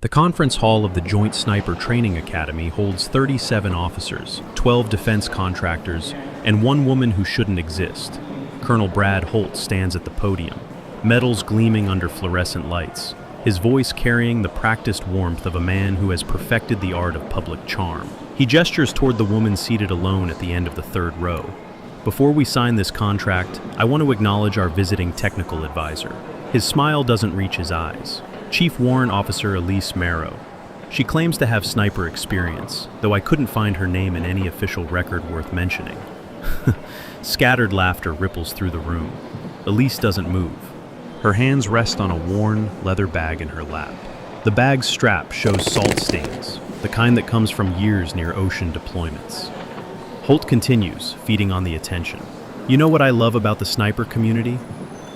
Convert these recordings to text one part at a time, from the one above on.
The conference hall of the Joint Sniper Training Academy holds 37 officers, 12 defense contractors, and one woman who shouldn't exist. Colonel Brad Holt stands at the podium, medals gleaming under fluorescent lights, his voice carrying the practiced warmth of a man who has perfected the art of public charm. He gestures toward the woman seated alone at the end of the third row. Before we sign this contract, I want to acknowledge our visiting technical advisor. His smile doesn't reach his eyes. Chief Warrant Officer Elise Marrow. She claims to have sniper experience, though I couldn't find her name in any official record worth mentioning. Scattered laughter ripples through the room. Elise doesn't move. Her hands rest on a worn leather bag in her lap. The bag's strap shows salt stains, the kind that comes from years near ocean deployments. Holt continues, feeding on the attention. You know what I love about the sniper community?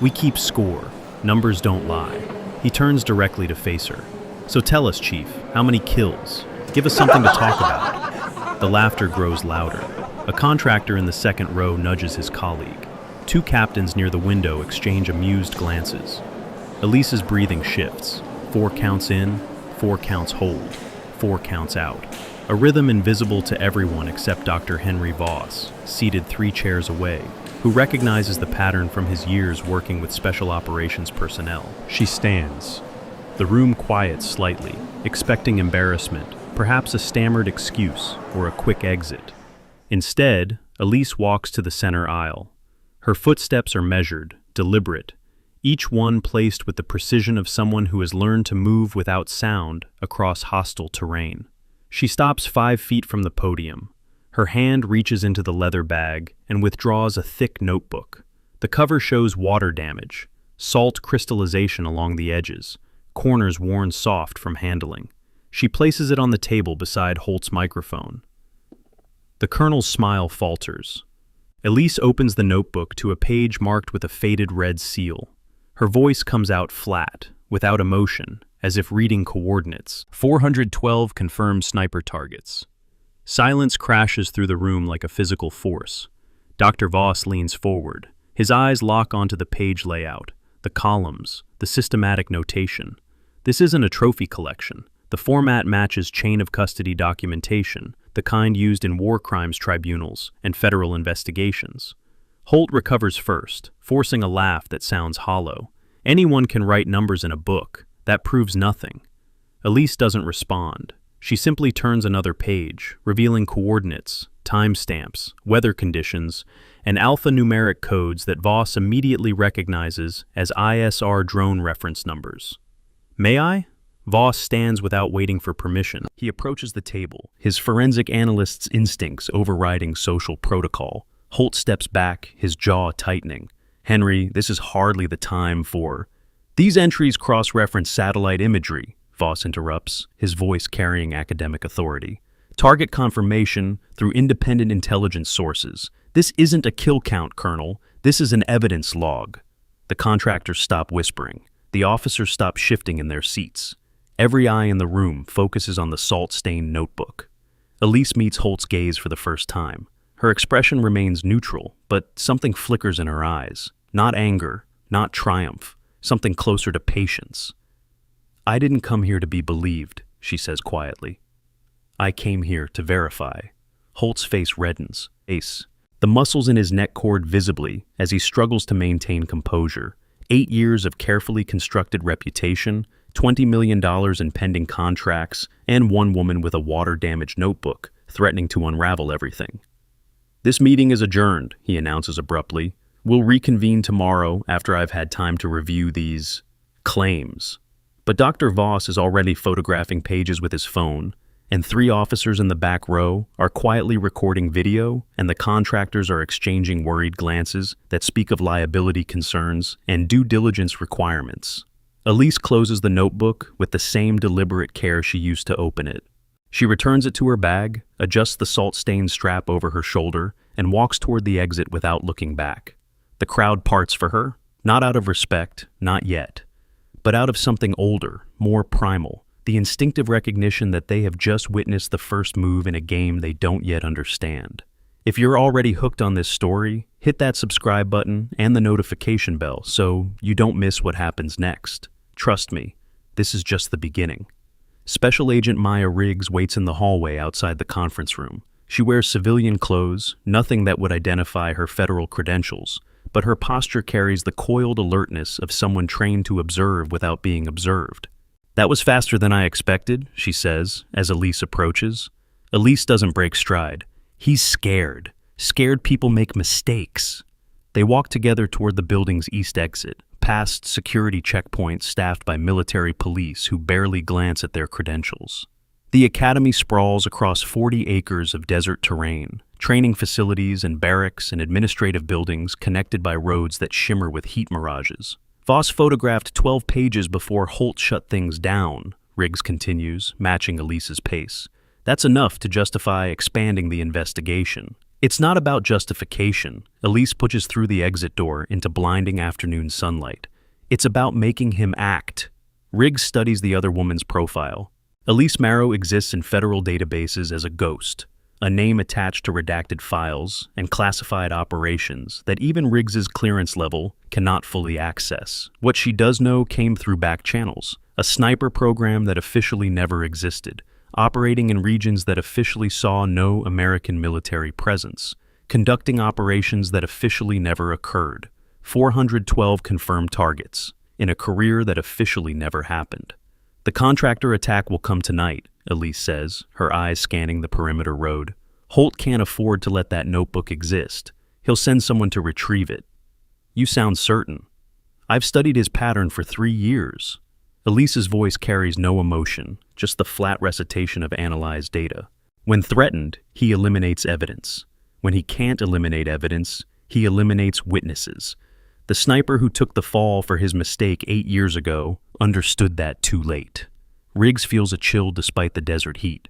We keep score. Numbers don't lie. He turns directly to face her. So tell us, Chief, how many kills? Give us something to talk about. The laughter grows louder. A contractor in the second row nudges his colleague. Two captains near the window exchange amused glances. Elise's breathing shifts. 4 counts in, 4 counts hold, 4 counts out. A rhythm invisible to everyone except Dr. Henry Voss, seated 3 chairs away, who recognizes the pattern from his years working with special operations personnel. She stands. The room quiets slightly, expecting embarrassment, perhaps a stammered excuse or a quick exit. Instead, Elise walks to the center aisle. Her footsteps are measured, deliberate, each one placed with the precision of someone who has learned to move without sound across hostile terrain. She stops 5 feet from the podium. Her hand reaches into the leather bag and withdraws a thick notebook. The cover shows water damage, salt crystallization along the edges, corners worn soft from handling. She places it on the table beside Holt's microphone. The colonel's smile falters. Elise opens the notebook to a page marked with a faded red seal. Her voice comes out flat, without emotion, as if reading coordinates. 412 confirmed sniper targets. Silence crashes through the room like a physical force. Dr. Voss leans forward. His eyes lock onto the page layout, the columns, the systematic notation. This isn't a trophy collection. The format matches chain of custody documentation, the kind used in war crimes tribunals and federal investigations. Holt recovers first, forcing a laugh that sounds hollow. Anyone can write numbers in a book. That proves nothing. Elise doesn't respond. She simply turns another page, revealing coordinates, timestamps, weather conditions, and alphanumeric codes that Voss immediately recognizes as ISR drone reference numbers. May I? Voss stands without waiting for permission. He approaches the table, his forensic analyst's instincts overriding social protocol. Holt steps back, his jaw tightening. Henry, this is hardly the time for... These entries cross-reference satellite imagery, Voss interrupts, his voice carrying academic authority. Target confirmation through independent intelligence sources. This isn't a kill count, Colonel. This is an evidence log. The contractors stop whispering. The officers stop shifting in their seats. Every eye in the room focuses on the salt-stained notebook. Elise meets Holt's gaze for the first time. Her expression remains neutral, but something flickers in her eyes. Not anger, not triumph, something closer to patience. I didn't come here to be believed, she says quietly. I came here to verify. Holt's face reddens. Ace. The muscles in his neck cord visibly as he struggles to maintain composure. 8 years of carefully constructed reputation, $20 million in pending contracts, and one woman with a water-damaged notebook, threatening to unravel everything. This meeting is adjourned, he announces abruptly. We'll reconvene tomorrow after I've had time to review these claims. But Dr. Voss is already photographing pages with his phone, and 3 officers in the back row are quietly recording video, and the contractors are exchanging worried glances that speak of liability concerns and due diligence requirements. Elise closes the notebook with the same deliberate care she used to open it. She returns it to her bag, adjusts the salt-stained strap over her shoulder, and walks toward the exit without looking back. The crowd parts for her, not out of respect, not yet, but out of something older, more primal, the instinctive recognition that they have just witnessed the first move in a game they don't yet understand. If you're already hooked on this story, hit that subscribe button and the notification bell so you don't miss what happens next. Trust me, this is just the beginning. Special Agent Maya Riggs waits in the hallway outside the conference room. She wears civilian clothes, nothing that would identify her federal credentials, but her posture carries the coiled alertness of someone trained to observe without being observed. "That was faster than I expected," she says, as Elise approaches. Elise doesn't break stride. He's scared. Scared people make mistakes. They walk together toward the building's east exit, past security checkpoints staffed by military police who barely glance at their credentials. The academy sprawls across 40 acres of desert terrain, training facilities and barracks and administrative buildings connected by roads that shimmer with heat mirages. Voss photographed 12 pages before Holt shut things down, Riggs continues, matching Elise's pace. That's enough to justify expanding the investigation. It's not about justification. Elise pushes through the exit door into blinding afternoon sunlight. It's about making him act. Riggs studies the other woman's profile. Elise Marrow exists in federal databases as a ghost, a name attached to redacted files and classified operations that even Riggs's clearance level cannot fully access. What she does know came through back channels, a sniper program that officially never existed, operating in regions that officially saw no American military presence, conducting operations that officially never occurred, 412 confirmed targets, in a career that officially never happened. "The contractor attack will come tonight," Elise says, her eyes scanning the perimeter road. "Holt can't afford to let that notebook exist. He'll send someone to retrieve it." "You sound certain." "I've studied his pattern for 3 years." Elise's voice carries no emotion, just the flat recitation of analyzed data. When threatened, he eliminates evidence. When he can't eliminate evidence, he eliminates witnesses. The sniper who took the fall for his mistake 8 years ago understood that too late. Riggs feels a chill despite the desert heat.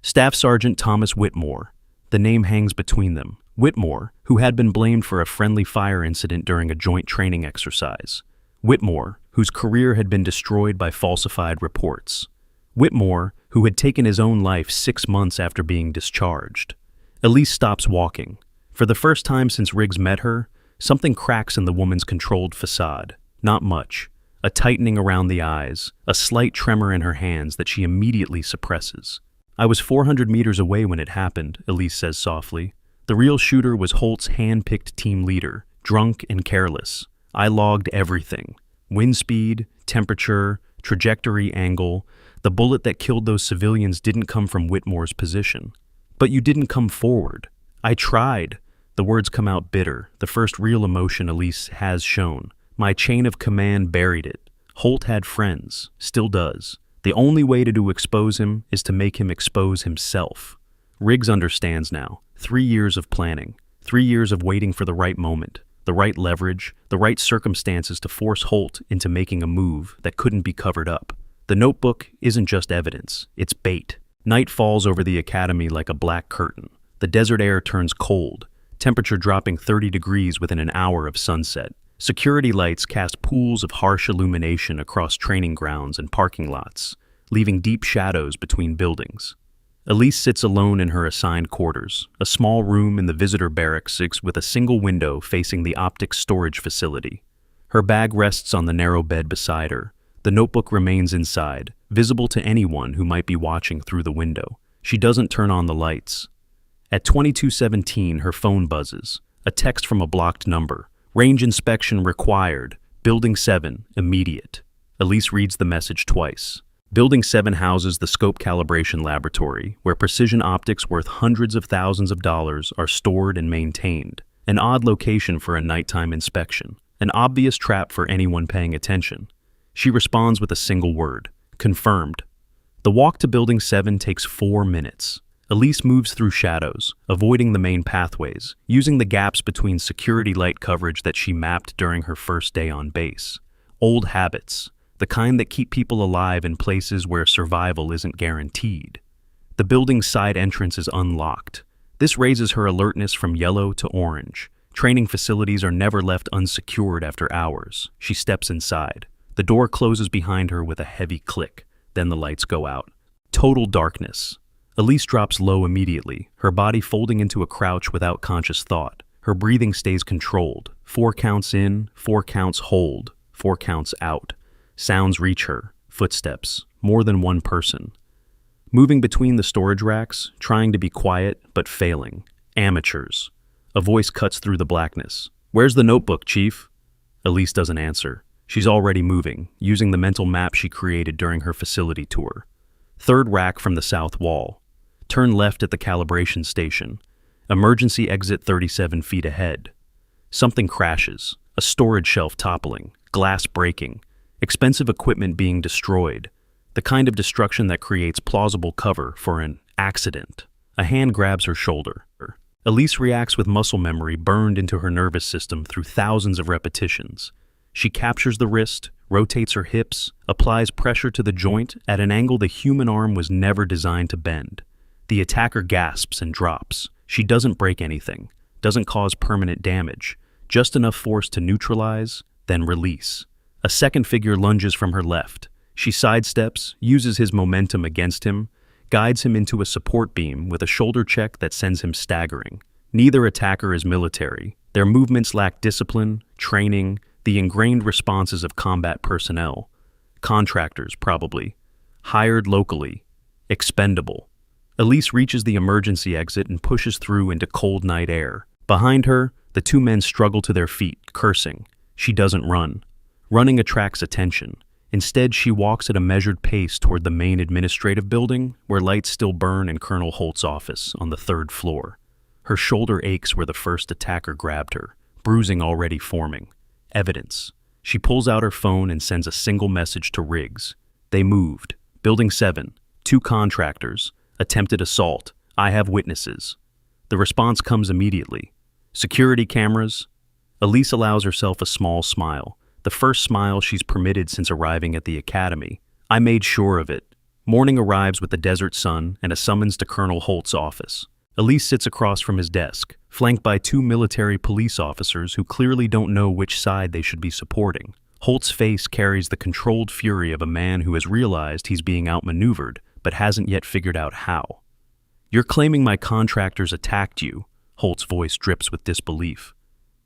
Staff Sergeant Thomas Whitmore. The name hangs between them. Whitmore, who had been blamed for a friendly fire incident during a joint training exercise. Whitmore, whose career had been destroyed by falsified reports. Whitmore, who had taken his own life 6 months after being discharged. Elise stops walking. For the first time since Riggs met her, something cracks in the woman's controlled facade. Not much. A tightening around the eyes, a slight tremor in her hands that she immediately suppresses. "I was 400 meters away when it happened," Elise says softly. "The real shooter was Holt's hand-picked team leader, drunk and careless. I logged everything. Wind speed, temperature, trajectory, angle. The bullet that killed those civilians didn't come from Whitmore's position." "But you didn't come forward." "I tried." The words come out bitter, the first real emotion Elise has shown. "My chain of command buried it. Holt had friends, still does. The only way to expose him is to make him expose himself." Riggs understands now. 3 years of planning. 3 years of waiting for the right moment, the right leverage, the right circumstances to force Holt into making a move that couldn't be covered up. The notebook isn't just evidence, it's bait. Night falls over the academy like a black curtain. The desert air turns cold, temperature dropping 30 degrees within an hour of sunset. Security lights cast pools of harsh illumination across training grounds and parking lots, leaving deep shadows between buildings. Elise sits alone in her assigned quarters, a small room in the visitor barracks with a single window facing the optics storage facility. Her bag rests on the narrow bed beside her. The notebook remains inside, visible to anyone who might be watching through the window. She doesn't turn on the lights. At 22:17, her phone buzzes. A text from a blocked number. "Range inspection required. Building 7, immediate." Elise reads the message twice. Building 7 houses the scope calibration laboratory, where precision optics worth hundreds of thousands of dollars are stored and maintained. An odd location for a nighttime inspection. An obvious trap for anyone paying attention. She responds with a single word. Confirmed. The walk to Building 7 takes 4 minutes. Elise moves through shadows, avoiding the main pathways, using the gaps between security light coverage that she mapped during her first day on base. Old habits, the kind that keep people alive in places where survival isn't guaranteed. The building's side entrance is unlocked. This raises her alertness from yellow to orange. Training facilities are never left unsecured after hours. She steps inside. The door closes behind her with a heavy click. Then the lights go out. Total darkness. Elise drops low immediately, her body folding into a crouch without conscious thought. Her breathing stays controlled. 4 counts in, 4 counts hold, 4 counts out. Sounds reach her. Footsteps. more than one person. Moving between the storage racks, trying to be quiet, but failing. Amateurs. A voice cuts through the blackness. "Where's the notebook, Chief?" Elise doesn't answer. She's already moving, using the mental map she created during her facility tour. Third rack from the south wall. Turn left at the calibration station. Emergency exit 37 feet ahead. Something crashes. A storage shelf toppling. Glass breaking. Expensive equipment being destroyed. The kind of destruction that creates plausible cover for an accident. A hand grabs her shoulder. Elise reacts with muscle memory burned into her nervous system through thousands of repetitions. She captures the wrist, rotates her hips, applies pressure to the joint at an angle the human arm was never designed to bend. The attacker gasps and drops. She doesn't break anything, doesn't cause permanent damage, just enough force to neutralize, then release. A second figure lunges from her left. She sidesteps, uses his momentum against him, guides him into a support beam with a shoulder check that sends him staggering. Neither attacker is military. Their movements lack discipline, training, the ingrained responses of combat personnel. Contractors, probably. Hired locally. Expendable. Elise reaches the emergency exit and pushes through into cold night air. Behind her, the two men struggle to their feet, cursing. She doesn't run. Running attracts attention. Instead, she walks at a measured pace toward the main administrative building, where lights still burn in Colonel Holt's office on the 3rd floor. Her shoulder aches where the first attacker grabbed her, bruising already forming. Evidence. She pulls out her phone and sends a single message to Riggs. They moved. Building 7. 2 contractors. Attempted assault. I have witnesses. The response comes immediately. Security cameras. Elise allows herself a small smile. The first smile she's permitted since arriving at the academy. I made sure of it. Morning arrives with the desert sun and a summons to Colonel Holt's office. Elise sits across from his desk, flanked by 2 military police officers who clearly don't know which side they should be supporting. Holt's face carries the controlled fury of a man who has realized he's being outmaneuvered, but hasn't yet figured out how. "You're claiming my contractors attacked you," Holt's voice drips with disbelief.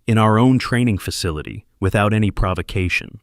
"In our own training facility, without any provocation."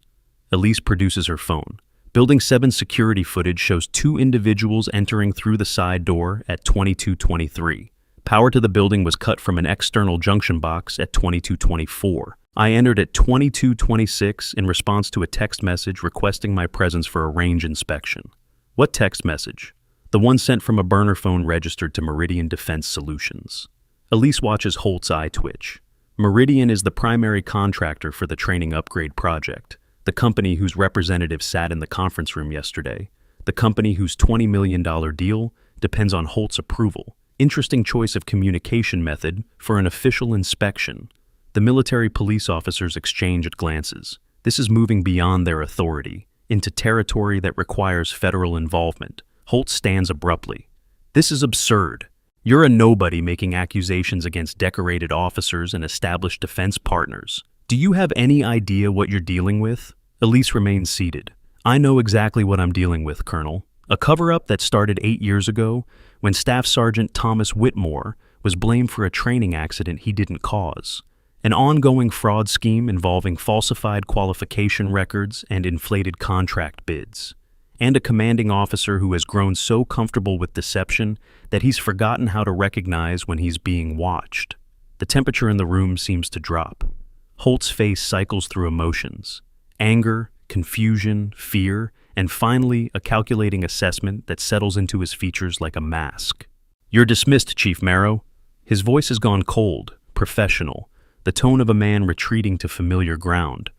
Elise produces her phone. Building 7 security footage shows 2 individuals entering through the side door at 22:23. Power to the building was cut from an external junction box at 22:24. I entered at 22:26 in response to a text message requesting my presence for a range inspection. What text message? The one sent from a burner phone registered to Meridian Defense Solutions. Elise watches Holt's eye twitch. Meridian is the primary contractor for the training upgrade project, the company whose representative sat in the conference room yesterday, the company whose $20 million deal depends on Holt's approval. Interesting choice of communication method for an official inspection. The military police officers exchange at glances. This is moving beyond their authority, into territory that requires federal involvement. Holt stands abruptly. "This is absurd. You're a nobody making accusations against decorated officers and established defense partners. Do you have any idea what you're dealing with?" Elise remains seated. "I know exactly what I'm dealing with, Colonel. A cover-up that started 8 years ago when Staff Sergeant Thomas Whitmore was blamed for a training accident he didn't cause. An ongoing fraud scheme involving falsified qualification records and inflated contract bids. And a commanding officer who has grown so comfortable with deception that he's forgotten how to recognize when he's being watched." The temperature in the room seems to drop. Holt's face cycles through emotions. Anger, confusion, fear, and finally a calculating assessment that settles into his features like a mask. "You're dismissed, Chief Marrow." His voice has gone cold, professional, the tone of a man retreating to familiar ground.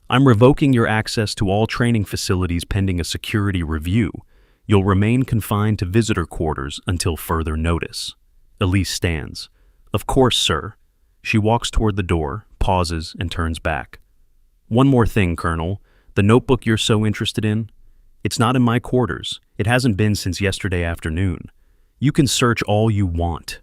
"I'm revoking your access to all training facilities pending a security review. You'll remain confined to visitor quarters until further notice." Elise stands. "Of course, sir." She walks toward the door, pauses, and turns back. "One more thing, Colonel. The notebook you're so interested in? It's not in my quarters. It hasn't been since yesterday afternoon. You can search all you want."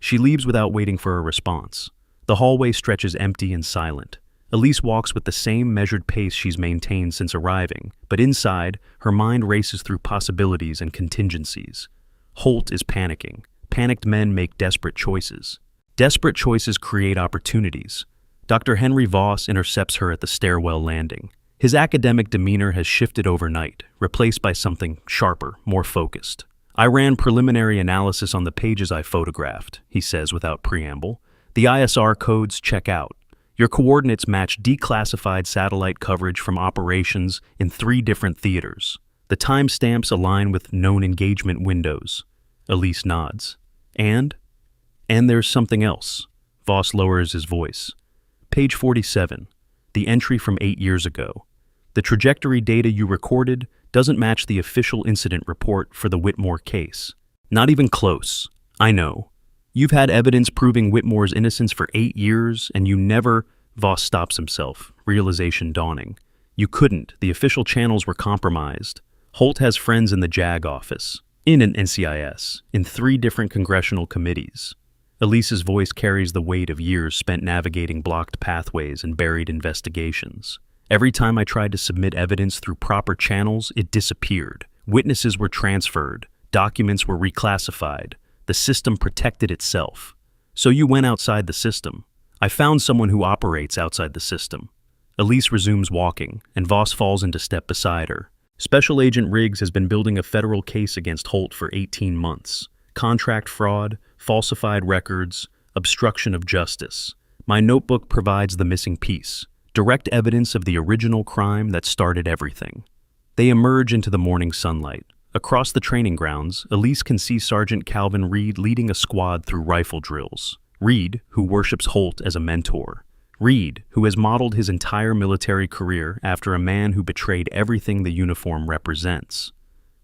She leaves without waiting for a response. The hallway stretches empty and silent. Elise walks with the same measured pace she's maintained since arriving, but inside, her mind races through possibilities and contingencies. Holt is panicking. Panicked men make desperate choices. Desperate choices create opportunities. Dr. Henry Voss intercepts her at the stairwell landing. His academic demeanor has shifted overnight, replaced by something sharper, more focused. I ran preliminary analysis on the pages I photographed, he says without preamble. The ISR codes check out. Your coordinates match declassified satellite coverage from operations in 3 different theaters. The timestamps align with known engagement windows. Elise nods. And there's something else. Voss lowers his voice. Page 47. The entry from 8 years ago. The trajectory data you recorded doesn't match the official incident report for the Whitmore case. Not even close. I know. You've had evidence proving Whitmore's innocence for 8 years, and you never... Voss stops himself, realization dawning. You couldn't. The official channels were compromised. Holt has friends in the JAG office, in an NCIS, in 3 different congressional committees. Elise's voice carries the weight of years spent navigating blocked pathways and buried investigations. Every time I tried to submit evidence through proper channels, it disappeared. Witnesses were transferred. Documents were reclassified. The system protected itself. So you went outside the system. I found someone who operates outside the system. Elise resumes walking, and Voss falls into step beside her. Special Agent Riggs has been building a federal case against Holt for 18 months. Contract fraud, falsified records, obstruction of justice. My notebook provides the missing piece. Direct evidence of the original crime that started everything. They emerge into the morning sunlight. Across the training grounds, Elise can see Sergeant Calvin Reed leading a squad through rifle drills. Reed, who worships Holt as a mentor. Reed, who has modeled his entire military career after a man who betrayed everything the uniform represents.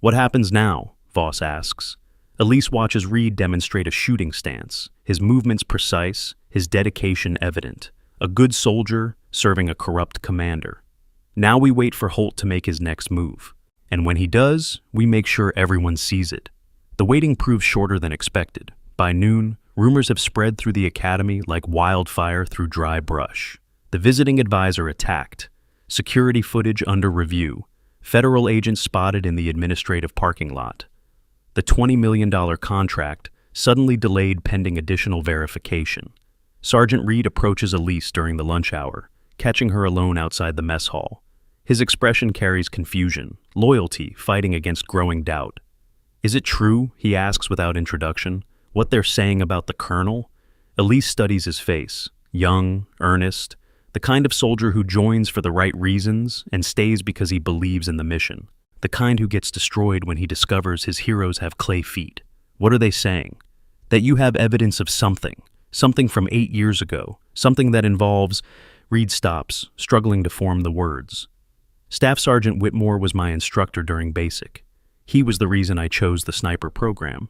What happens now? Voss asks. Elise watches Reed demonstrate a shooting stance, his movements precise, his dedication evident. A good soldier serving a corrupt commander. Now we wait for Holt to make his next move. And when he does, we make sure everyone sees it. The waiting proves shorter than expected. By noon, rumors have spread through the academy like wildfire through dry brush. The visiting advisor attacked. Security footage under review. Federal agents spotted in the administrative parking lot. The $20 million contract suddenly delayed pending additional verification. Sergeant Reed approaches Elise during the lunch hour, catching her alone outside the mess hall. His expression carries confusion, loyalty fighting against growing doubt. Is it true, he asks without introduction, what they're saying about the colonel? Elise studies his face, young, earnest, the kind of soldier who joins for the right reasons and stays because he believes in the mission. The kind who gets destroyed when he discovers his heroes have clay feet. What are they saying? That you have evidence of something from 8 years ago, something that involves... Reed stops, struggling to form the words. Staff Sergeant Whitmore was my instructor during basic. He was the reason I chose the sniper program.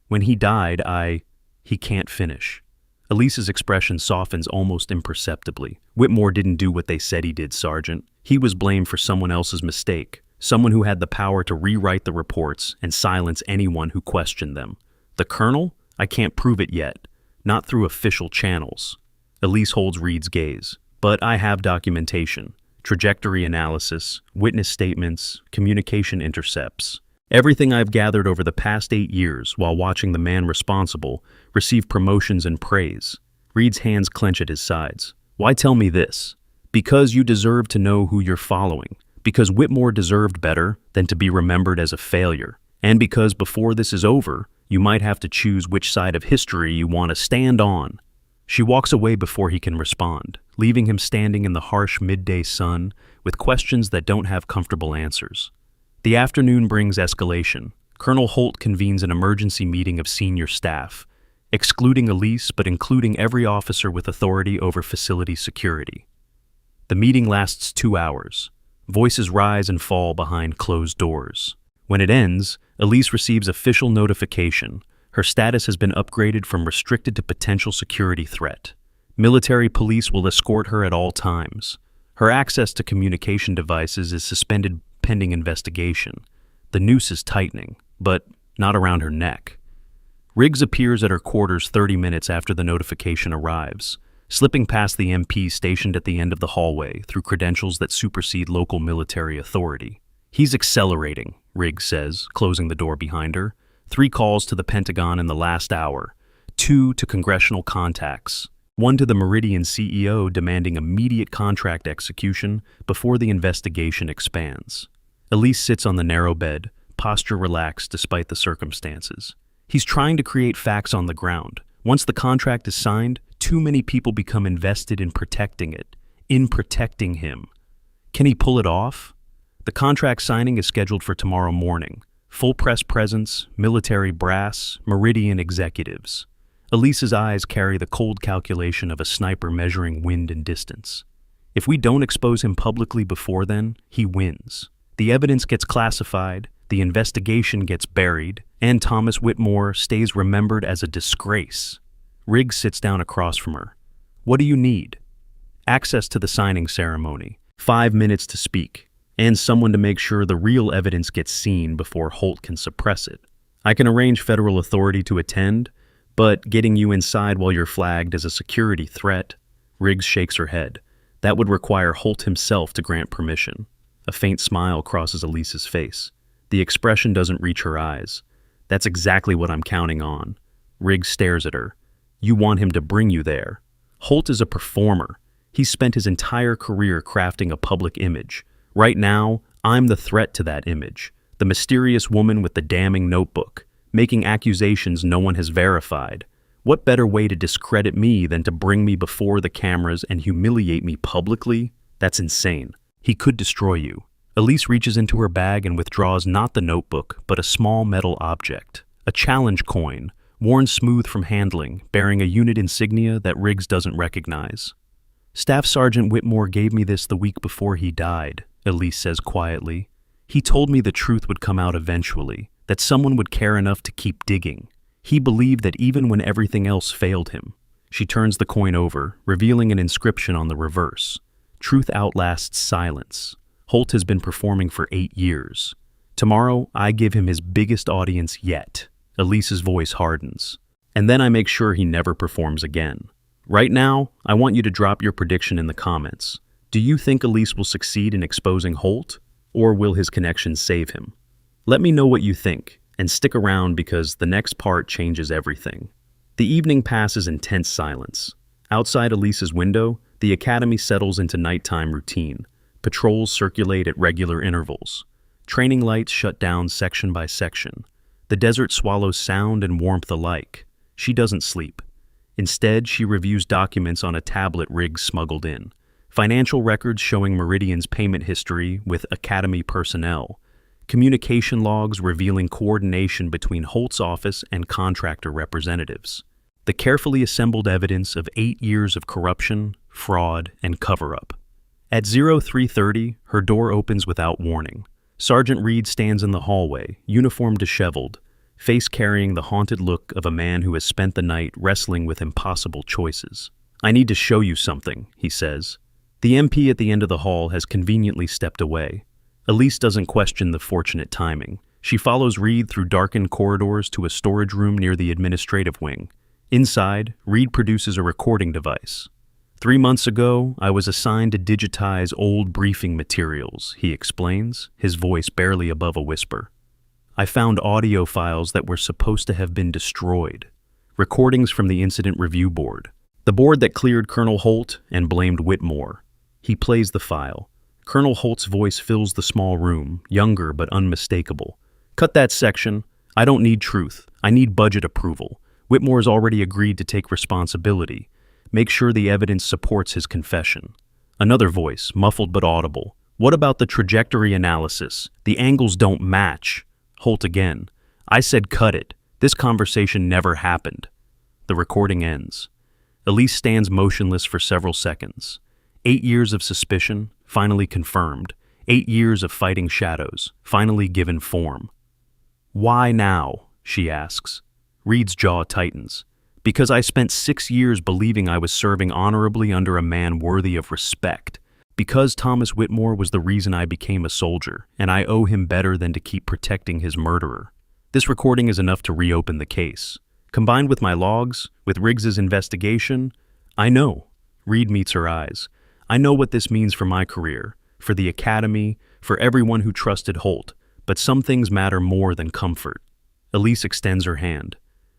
When he died, He can't finish. Elise's expression softens almost imperceptibly. Whitmore didn't do what they said he did, Sergeant. He was blamed for someone else's mistake, someone who had the power to rewrite the reports and silence anyone who questioned them. The colonel? I can't prove it yet. Not through official channels. Elise holds Reed's gaze. But I have documentation, trajectory analysis, witness statements, communication intercepts. Everything I've gathered over the past 8 years while watching the man responsible receive promotions and praise. Reed's hands clench at his sides. Why tell me this? Because you deserve to know who you're following. Because Whitmore deserved better than to be remembered as a failure. And because before this is over, you might have to choose which side of history you want to stand on. She walks away before he can respond, leaving him standing in the harsh midday sun with questions that don't have comfortable answers. The afternoon brings escalation. Colonel Holt convenes an emergency meeting of senior staff, excluding Elise but including every officer with authority over facility security. The meeting lasts 2 hours. Voices rise and fall behind closed doors. When it ends, Elise receives official notification. Her status has been upgraded from restricted to potential security threat. Military police will escort her at all times. Her access to communication devices is suspended pending investigation. The noose is tightening, but not around her neck. Riggs appears at her quarters 30 minutes after the notification arrives, slipping past the MP stationed at the end of the hallway through credentials that supersede local military authority. He's accelerating, Riggs says, closing the door behind her. 3 calls to the Pentagon in the last hour, 2 to congressional contacts. One to the Meridian CEO demanding immediate contract execution before the investigation expands. Elise sits on the narrow bed, posture relaxed despite the circumstances. He's trying to create facts on the ground. Once the contract is signed, too many people become invested in protecting it, in protecting him. Can he pull it off? The contract signing is scheduled for tomorrow morning. Full press presence, military brass, Meridian executives. Elise's eyes carry the cold calculation of a sniper measuring wind and distance. If we don't expose him publicly before then, he wins. The evidence gets classified, the investigation gets buried, and Thomas Whitmore stays remembered as a disgrace. Riggs sits down across from her. What do you need? Access to the signing ceremony, 5 minutes to speak, and someone to make sure the real evidence gets seen before Holt can suppress it. I can arrange federal authority to attend, but getting you inside while you're flagged as a security threat. Riggs shakes her head. That would require Holt himself to grant permission. A faint smile crosses Elise's face. The expression doesn't reach her eyes. That's exactly what I'm counting on. Riggs stares at her. You want him to bring you there. Holt is a performer. He's spent his entire career crafting a public image. Right now, I'm the threat to that image. The mysterious woman with the damning notebook, making accusations no one has verified. What better way to discredit me than to bring me before the cameras and humiliate me publicly? That's insane. He could destroy you. Elise reaches into her bag and withdraws not the notebook, but a small metal object. A challenge coin, worn smooth from handling, bearing a unit insignia that Riggs doesn't recognize. Staff Sergeant Whitmore gave me this the week before he died, Elise says quietly. He told me the truth would come out eventually, that someone would care enough to keep digging. He believed that even when everything else failed him. She turns the coin over, revealing an inscription on the reverse. Truth outlasts silence. Holt has been performing for 8 years. Tomorrow, I give him his biggest audience yet. Elise's voice hardens. And then I make sure he never performs again. Right now, I want you to drop your prediction in the comments. Do you think Elise will succeed in exposing Holt, or will his connections save him? Let me know what you think, and stick around because the next part changes everything. The evening passes in tense silence. Outside Elise's window, the academy settles into nighttime routine. Patrols circulate at regular intervals. Training lights shut down section by section. The desert swallows sound and warmth alike. She doesn't sleep. Instead, she reviews documents on a tablet Riggs smuggled in. Financial records showing Meridian's payment history with academy personnel. Communication logs revealing coordination between Holt's office and contractor representatives. The carefully assembled evidence of 8 years of corruption, fraud, and cover-up. At 0330, her door opens without warning. Sergeant Reed stands in the hallway, uniform disheveled, face carrying the haunted look of a man who has spent the night wrestling with impossible choices. I need to show you something, he says. The MP at the end of the hall has conveniently stepped away. Elise doesn't question the fortunate timing. She follows Reed through darkened corridors to a storage room near the administrative wing. Inside, Reed produces a recording device. 3 months ago, I was assigned to digitize old briefing materials, he explains, his voice barely above a whisper. I found audio files that were supposed to have been destroyed. Recordings from the incident review board. The board that cleared Colonel Holt and blamed Whitmore. He plays the file. Colonel Holt's voice fills the small room, younger but unmistakable. Cut that section. I don't need truth. I need budget approval. Whitmore's already agreed to take responsibility. Make sure the evidence supports his confession. Another voice, muffled but audible. What about the trajectory analysis? The angles don't match. Holt again. I said cut it. This conversation never happened. The recording ends. Elise stands motionless for several seconds. 8 years of suspicion, finally confirmed. 8 years of fighting shadows, finally given form. Why now? She asks. Reed's jaw tightens. Because I spent 6 years believing I was serving honorably under a man worthy of respect. Because Thomas Whitmore was the reason I became a soldier, and I owe him better than to keep protecting his murderer. This recording is enough to reopen the case. Combined with my logs, with Riggs's investigation, I know. Reed meets her eyes. I know what this means for my career, for the academy, for everyone who trusted Holt, but some things matter more than comfort. Elise extends her hand.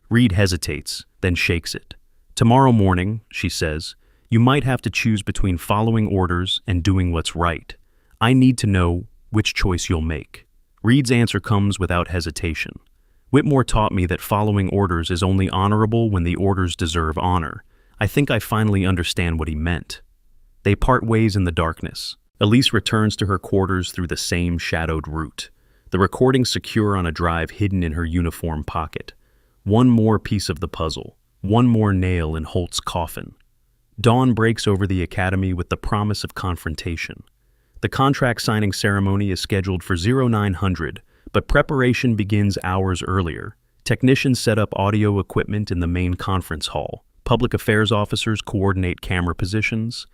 Reed hesitates, then shakes it. Tomorrow morning, she says, you might have to choose between following orders and doing what's right. I need to know which choice you'll make. Reed's answer comes without hesitation. Whitmore taught me that following orders is only honorable when the orders deserve honor. I think I finally understand what he meant. They part ways in the darkness. Elise returns to her quarters through the same shadowed route, the recording secure on a drive hidden in her uniform pocket. One more piece of the puzzle, one more nail in Holt's coffin. Dawn breaks over the academy with the promise of confrontation. The contract signing ceremony is scheduled for 0900, but preparation begins hours earlier. Technicians set up audio equipment in the main conference hall. Public affairs officers coordinate camera positions.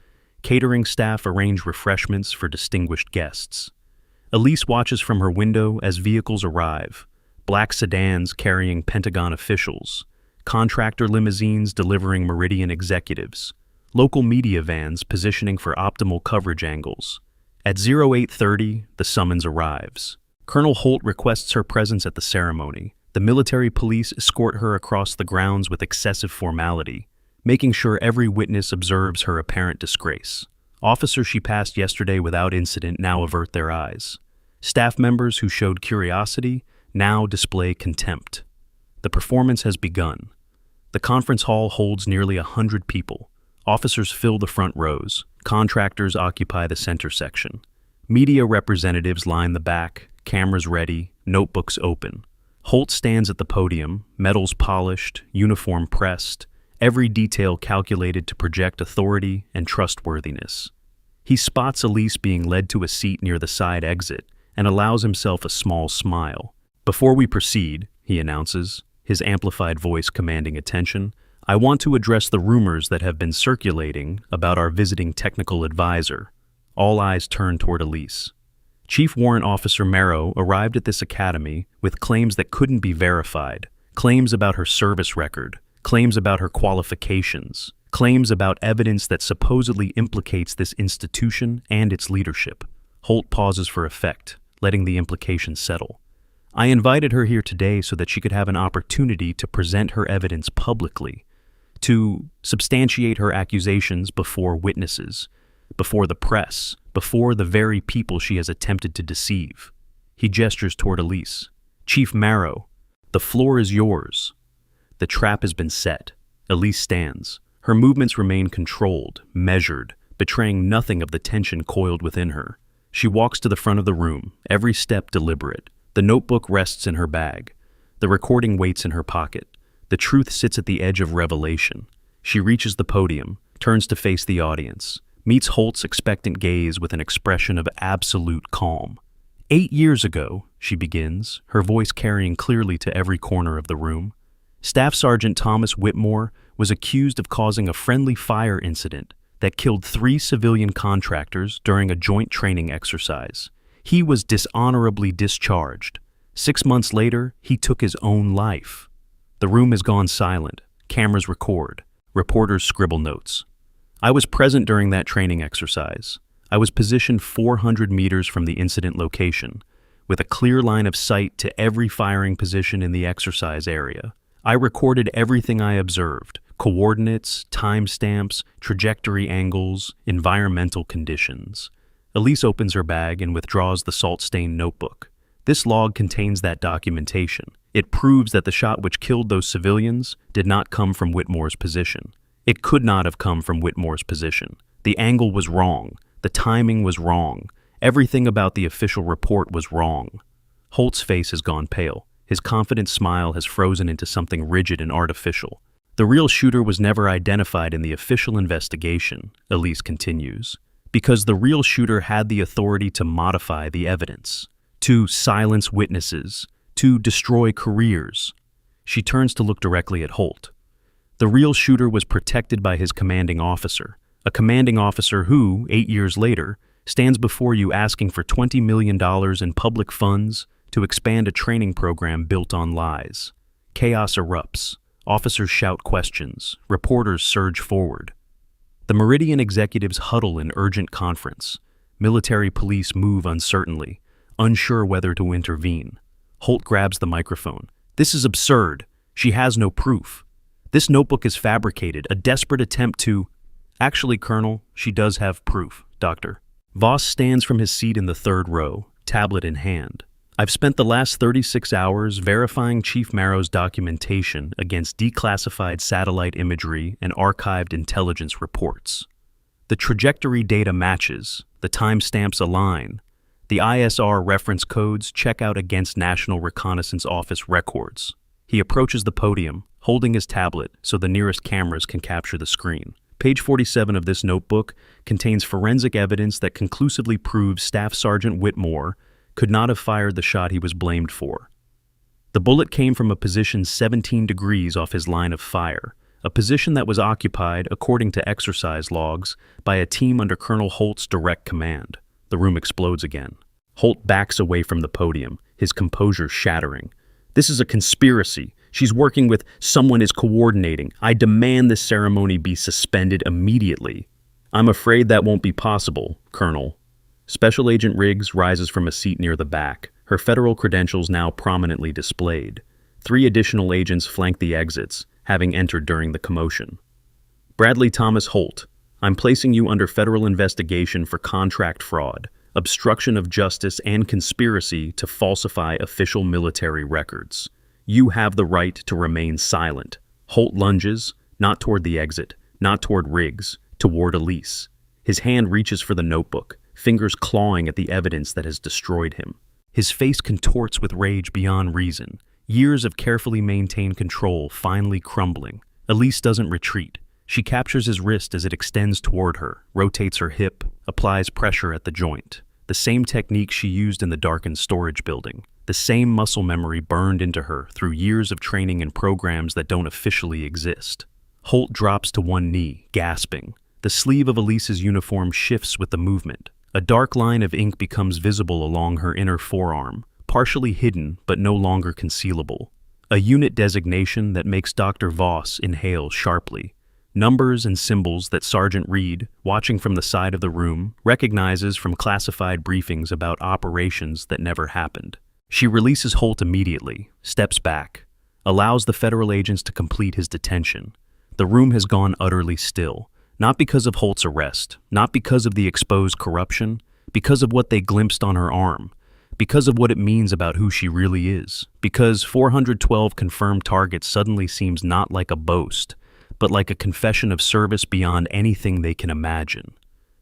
Catering staff arrange refreshments for distinguished guests. Elise watches from her window as vehicles arrive. Black sedans carrying Pentagon officials. Contractor limousines delivering Meridian executives. Local media vans positioning for optimal coverage angles. At 0830, the summons arrives. Colonel Holt requests her presence at the ceremony. The military police escort her across the grounds with excessive formality, making sure every witness observes her apparent disgrace. Officers she passed yesterday without incident now avert their eyes. Staff members who showed curiosity now display contempt. The performance has begun. The conference hall holds nearly 100 people. Officers fill the front rows. Contractors occupy the center section. Media representatives line the back, cameras ready, notebooks open. Holt stands at the podium, medals polished, uniform pressed, every detail calculated to project authority and trustworthiness. He spots Elise being led to a seat near the side exit and allows himself a small smile. Before we proceed, he announces, his amplified voice commanding attention, I want to address the rumors that have been circulating about our visiting technical advisor. All eyes turn toward Elise. Chief Warrant Officer Marrow arrived at this academy with claims that couldn't be verified, claims about her service record, claims about her qualifications, claims about evidence that supposedly implicates this institution and its leadership. Holt pauses for effect, letting the implications settle. I invited her here today so that she could have an opportunity to present her evidence publicly, to substantiate her accusations before witnesses, before the press, before the very people she has attempted to deceive. He gestures toward Elise. Chief Marrow, the floor is yours. The trap has been set. Elise stands. Her movements remain controlled, measured, betraying nothing of the tension coiled within her. She walks to the front of the room, every step deliberate. The notebook rests in her bag. The recording waits in her pocket. The truth sits at the edge of revelation. She reaches the podium, turns to face the audience, meets Holt's expectant gaze with an expression of absolute calm. 8 years ago, she begins, her voice carrying clearly to every corner of the room, Staff Sergeant Thomas Whitmore was accused of causing a friendly fire incident that killed 3 civilian contractors during a joint training exercise. He was dishonorably discharged. 6 months later, he took his own life. The room has gone silent. Cameras record. Reporters scribble notes. I was present during that training exercise. I was positioned 400 meters from the incident location, with a clear line of sight to every firing position in the exercise area. I recorded everything I observed: coordinates, timestamps, trajectory angles, environmental conditions. Elise opens her bag and withdraws the salt-stained notebook. This log contains that documentation. It proves that the shot which killed those civilians did not come from Whitmore's position. It could not have come from Whitmore's position. The angle was wrong. The timing was wrong. Everything about the official report was wrong. Holt's face has gone pale. His confident smile has frozen into something rigid and artificial. The real shooter was never identified in the official investigation, Elise continues, because the real shooter had the authority to modify the evidence, to silence witnesses, to destroy careers. She turns to look directly at Holt. The real shooter was protected by his commanding officer, a commanding officer who, 8 years later, stands before you asking for $20 million in public funds to expand a training program built on lies. Chaos erupts. Officers shout questions. Reporters surge forward. The Meridian executives huddle in urgent conference. Military police move uncertainly, unsure whether to intervene. Holt grabs the microphone. This is absurd. She has no proof. This notebook is fabricated, a desperate attempt to... Actually, Colonel, she does have proof, Doctor. Voss stands from his seat in the third row, tablet in hand. I've spent the last 36 hours verifying Chief Marrow's documentation against declassified satellite imagery and archived intelligence reports. The trajectory data matches, the timestamps align, the ISR reference codes check out against National Reconnaissance Office records. He approaches the podium, holding his tablet so the nearest cameras can capture the screen. Page 47 of this notebook contains forensic evidence that conclusively proves Staff Sergeant Whitmore could not have fired the shot he was blamed for. The bullet came from a position 17 degrees off his line of fire, a position that was occupied, according to exercise logs, by a team under Colonel Holt's direct command. The room explodes again. Holt backs away from the podium, his composure shattering. This is a conspiracy. She's working with someone is coordinating. I demand this ceremony be suspended immediately. I'm afraid that won't be possible, Colonel. Special Agent Riggs rises from a seat near the back, her federal credentials now prominently displayed. 3 additional agents flank the exits, having entered during the commotion. Bradley Thomas Holt, I'm placing you under federal investigation for contract fraud, obstruction of justice, and conspiracy to falsify official military records. You have the right to remain silent. Holt lunges, not toward the exit, not toward Riggs, toward Elise. His hand reaches for the notebook, fingers clawing at the evidence that has destroyed him. His face contorts with rage beyond reason, years of carefully maintained control finally crumbling. Elise doesn't retreat. She captures his wrist as it extends toward her, rotates her hip, applies pressure at the joint. The same technique she used in the darkened storage building. The same muscle memory burned into her through years of training in programs that don't officially exist. Holt drops to one knee, gasping. The sleeve of Elise's uniform shifts with the movement. A dark line of ink becomes visible along her inner forearm, partially hidden but no longer concealable. A unit designation that makes Dr. Voss inhale sharply. Numbers and symbols that Sergeant Reed, watching from the side of the room, recognizes from classified briefings about operations that never happened. She releases Holt immediately, steps back, allows the federal agents to complete his detention. The room has gone utterly still. Not because of Holt's arrest, not because of the exposed corruption, because of what they glimpsed on her arm, because of what it means about who she really is, because 412 confirmed targets suddenly seems not like a boast, but like a confession of service beyond anything they can imagine.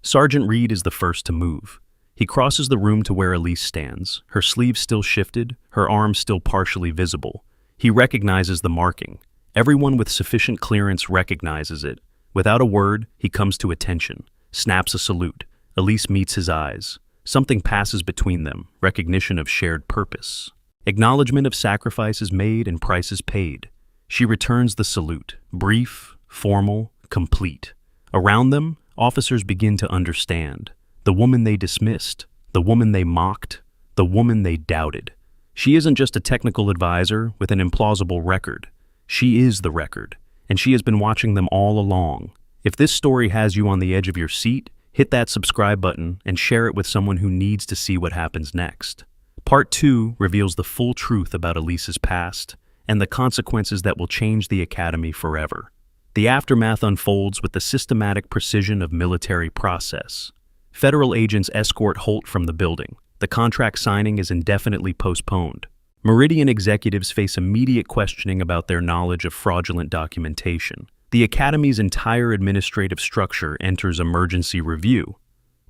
Sergeant Reed is the first to move. He crosses the room to where Elise stands, her sleeve still shifted, her arm still partially visible. He recognizes the marking. Everyone with sufficient clearance recognizes it. Without a word, he comes to attention, snaps a salute. Elise meets his eyes. Something passes between them, recognition of shared purpose. Acknowledgement of sacrifices made and prices paid. She returns the salute, brief, formal, complete. Around them, officers begin to understand. The woman they dismissed, the woman they mocked, the woman they doubted. She isn't just a technical advisor with an implausible record. She is the record. And she has been watching them all along. If this story has you on the edge of your seat, hit that subscribe button and share it with someone who needs to see what happens next. Part 2 reveals the full truth about Elise's past and the consequences that will change the Academy forever. The aftermath unfolds with the systematic precision of military process. Federal agents escort Holt from the building. The contract signing is indefinitely postponed. Meridian executives face immediate questioning about their knowledge of fraudulent documentation. The Academy's entire administrative structure enters emergency review.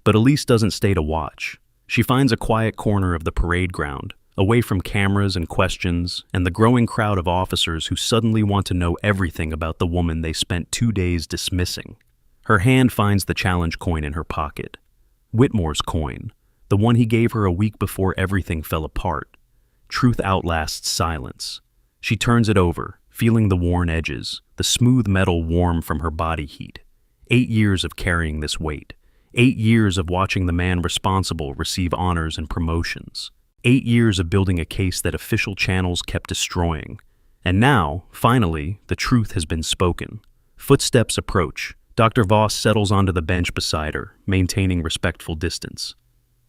But Elise doesn't stay to watch. She finds a quiet corner of the parade ground, away from cameras and questions and the growing crowd of officers who suddenly want to know everything about the woman they spent 2 days dismissing. Her hand finds the challenge coin in her pocket. Whitmore's coin, the one he gave her a week before everything fell apart. Truth outlasts silence. She turns it over, feeling the worn edges, the smooth metal warm from her body heat. 8 years of carrying this weight. 8 years of watching the man responsible receive honors and promotions. 8 years of building a case that official channels kept destroying. And now, finally, the truth has been spoken. Footsteps approach. Dr. Voss settles onto the bench beside her, maintaining respectful distance.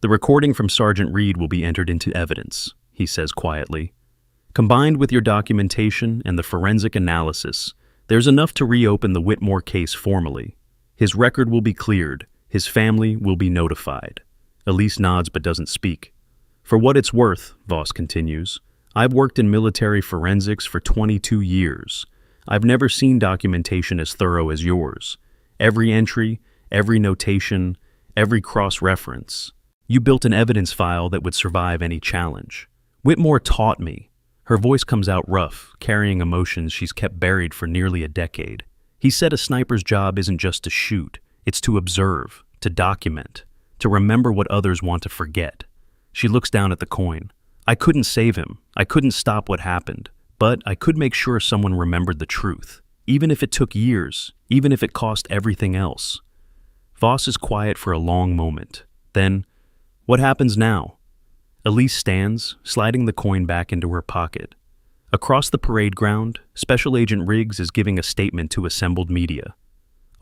The recording from Sergeant Reed will be entered into evidence, he says quietly. Combined with your documentation and the forensic analysis, There's enough to reopen the Whitmore case formally. His record will be cleared. His family will be notified. Elise nods but doesn't speak. For what it's worth, Voss continues, I've worked in military forensics for 22 years. I've never seen documentation as thorough as yours. Every entry, every notation, every cross-reference. You built an evidence file that would survive any challenge. Whitmore taught me. Her voice comes out rough, carrying emotions she's kept buried for nearly a decade. He said a sniper's job isn't just to shoot, it's to observe, to document, to remember what others want to forget. She looks down at the coin. I couldn't save him. I couldn't stop what happened. But I could make sure someone remembered the truth, even if it took years, even if it cost everything else. Voss is quiet for a long moment. Then, what happens now? Elise stands, sliding the coin back into her pocket. Across the parade ground, Special Agent Riggs is giving a statement to assembled media.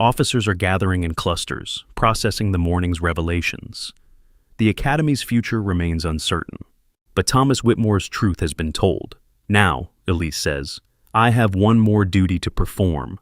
Officers are gathering in clusters, processing the morning's revelations. The Academy's future remains uncertain. But Thomas Whitmore's truth has been told. Now, Elise says, I have one more duty to perform.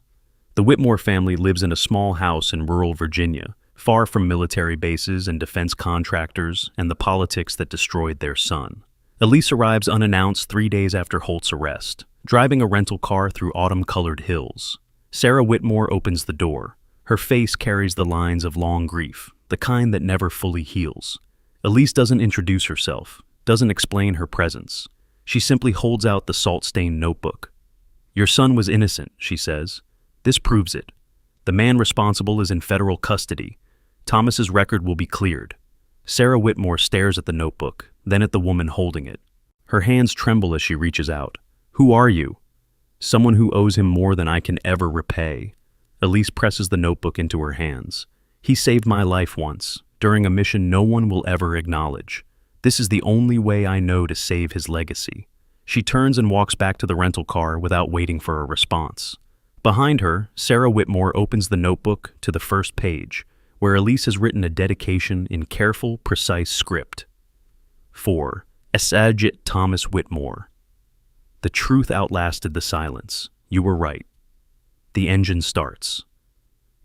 The Whitmore family lives in a small house in rural Virginia, far from military bases and defense contractors and the politics that destroyed their son. Elise arrives unannounced 3 days after Holt's arrest, driving a rental car through autumn-colored hills. Sarah Whitmore opens the door. Her face carries the lines of long grief, the kind that never fully heals. Elise doesn't introduce herself, doesn't explain her presence. She simply holds out the salt-stained notebook. Your son was innocent, she says. This proves it. The man responsible is in federal custody. Thomas's record will be cleared. Sarah Whitmore stares at the notebook, then at the woman holding it. Her hands tremble as she reaches out. Who are you? Someone who owes him more than I can ever repay. Elise presses the notebook into her hands. He saved my life once, during a mission no one will ever acknowledge. This is the only way I know to save his legacy. She turns and walks back to the rental car without waiting for a response. Behind her, Sarah Whitmore opens the notebook to the first page, where Elise has written a dedication in careful, precise script. For Sergeant Thomas Whitmore. The truth outlasted the silence. You were right. The engine starts.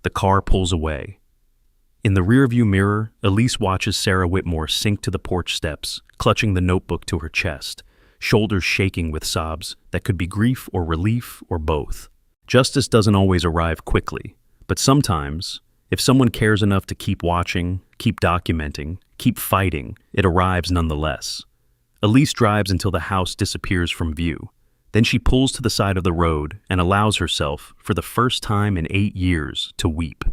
The car pulls away. In the rearview mirror, Elise watches Sarah Whitmore sink to the porch steps, clutching the notebook to her chest, shoulders shaking with sobs that could be grief or relief or both. Justice doesn't always arrive quickly, but sometimes, if someone cares enough to keep watching, keep documenting, keep fighting, it arrives nonetheless. Elise drives until the house disappears from view. Then she pulls to the side of the road and allows herself, for the first time in 8 years, to weep.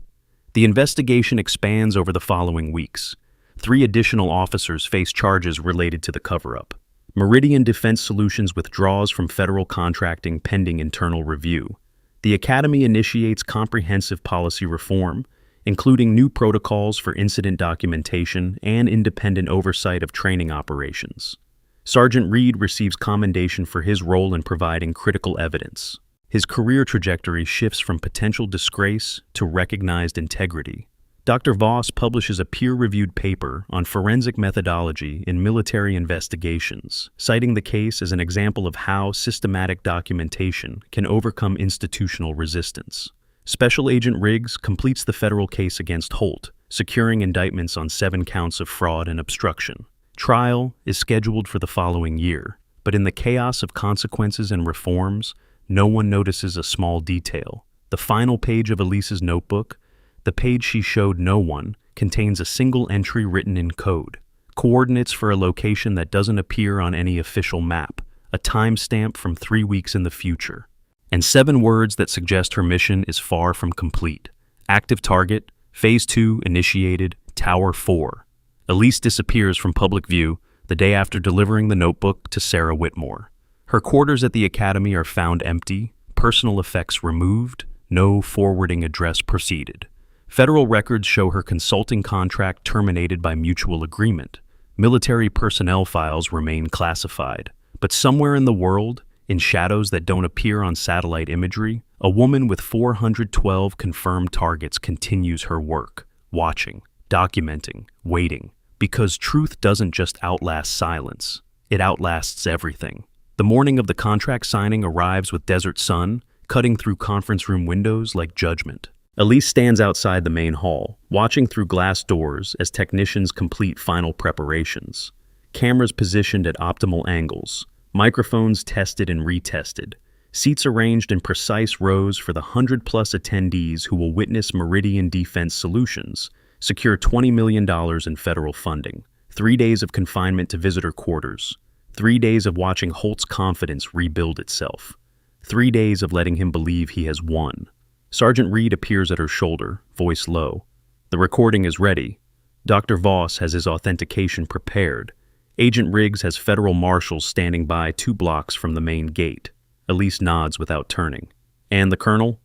The investigation expands over the following weeks. 3 additional officers face charges related to the cover-up. Meridian Defense Solutions withdraws from federal contracting pending internal review. The Academy initiates comprehensive policy reform, including new protocols for incident documentation and independent oversight of training operations. Sergeant Reed receives commendation for his role in providing critical evidence. His career trajectory shifts from potential disgrace to recognized integrity. Dr. Voss publishes a peer-reviewed paper on forensic methodology in military investigations, citing the case as an example of how systematic documentation can overcome institutional resistance. Special Agent Riggs completes the federal case against Holt, securing indictments on 7 counts of fraud and obstruction. Trial is scheduled for the following year, but in the chaos of consequences and reforms, no one notices a small detail. The final page of Elise's notebook, the page she showed no one, contains a single entry written in code, coordinates for a location that doesn't appear on any official map, a timestamp from 3 weeks in the future, and 7 words that suggest her mission is far from complete. Active target, Phase 2 initiated, Tower 4. Elise disappears from public view the day after delivering the notebook to Sarah Whitmore. Her quarters at the Academy are found empty, personal effects removed, no forwarding address proceeded. Federal records show her consulting contract terminated by mutual agreement. Military personnel files remain classified. But somewhere in the world, in shadows that don't appear on satellite imagery, a woman with 412 confirmed targets continues her work, watching, documenting, waiting. Because truth doesn't just outlast silence, it outlasts everything. The morning of the contract signing arrives with desert sun, cutting through conference room windows like judgment. Elise stands outside the main hall, watching through glass doors as technicians complete final preparations. Cameras positioned at optimal angles, microphones tested and retested, seats arranged in precise rows for the 100-plus attendees who will witness Meridian Defense Solutions secure $20 million in federal funding, 3 days of confinement to visitor quarters, 3 days of watching Holt's confidence rebuild itself, 3 days of letting him believe he has won. Sergeant Reed appears at her shoulder, voice low. The recording is ready. Dr. Voss has his authentication prepared. Agent Riggs has federal marshals standing by 2 blocks from the main gate. Elise nods without turning. And the colonel?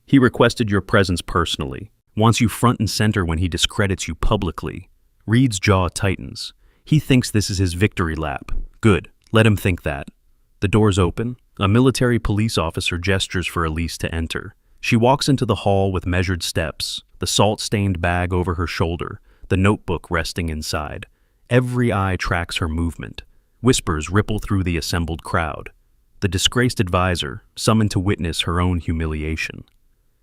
He requested your presence personally. Wants you front and center when he discredits you publicly. Reed's jaw tightens. He thinks this is his victory lap. Good. Let him think that. The doors open. A military police officer gestures for Elise to enter. She walks into the hall with measured steps, the salt-stained bag over her shoulder, the notebook resting inside. Every eye tracks her movement. Whispers ripple through the assembled crowd. The disgraced advisor, summoned to witness her own humiliation.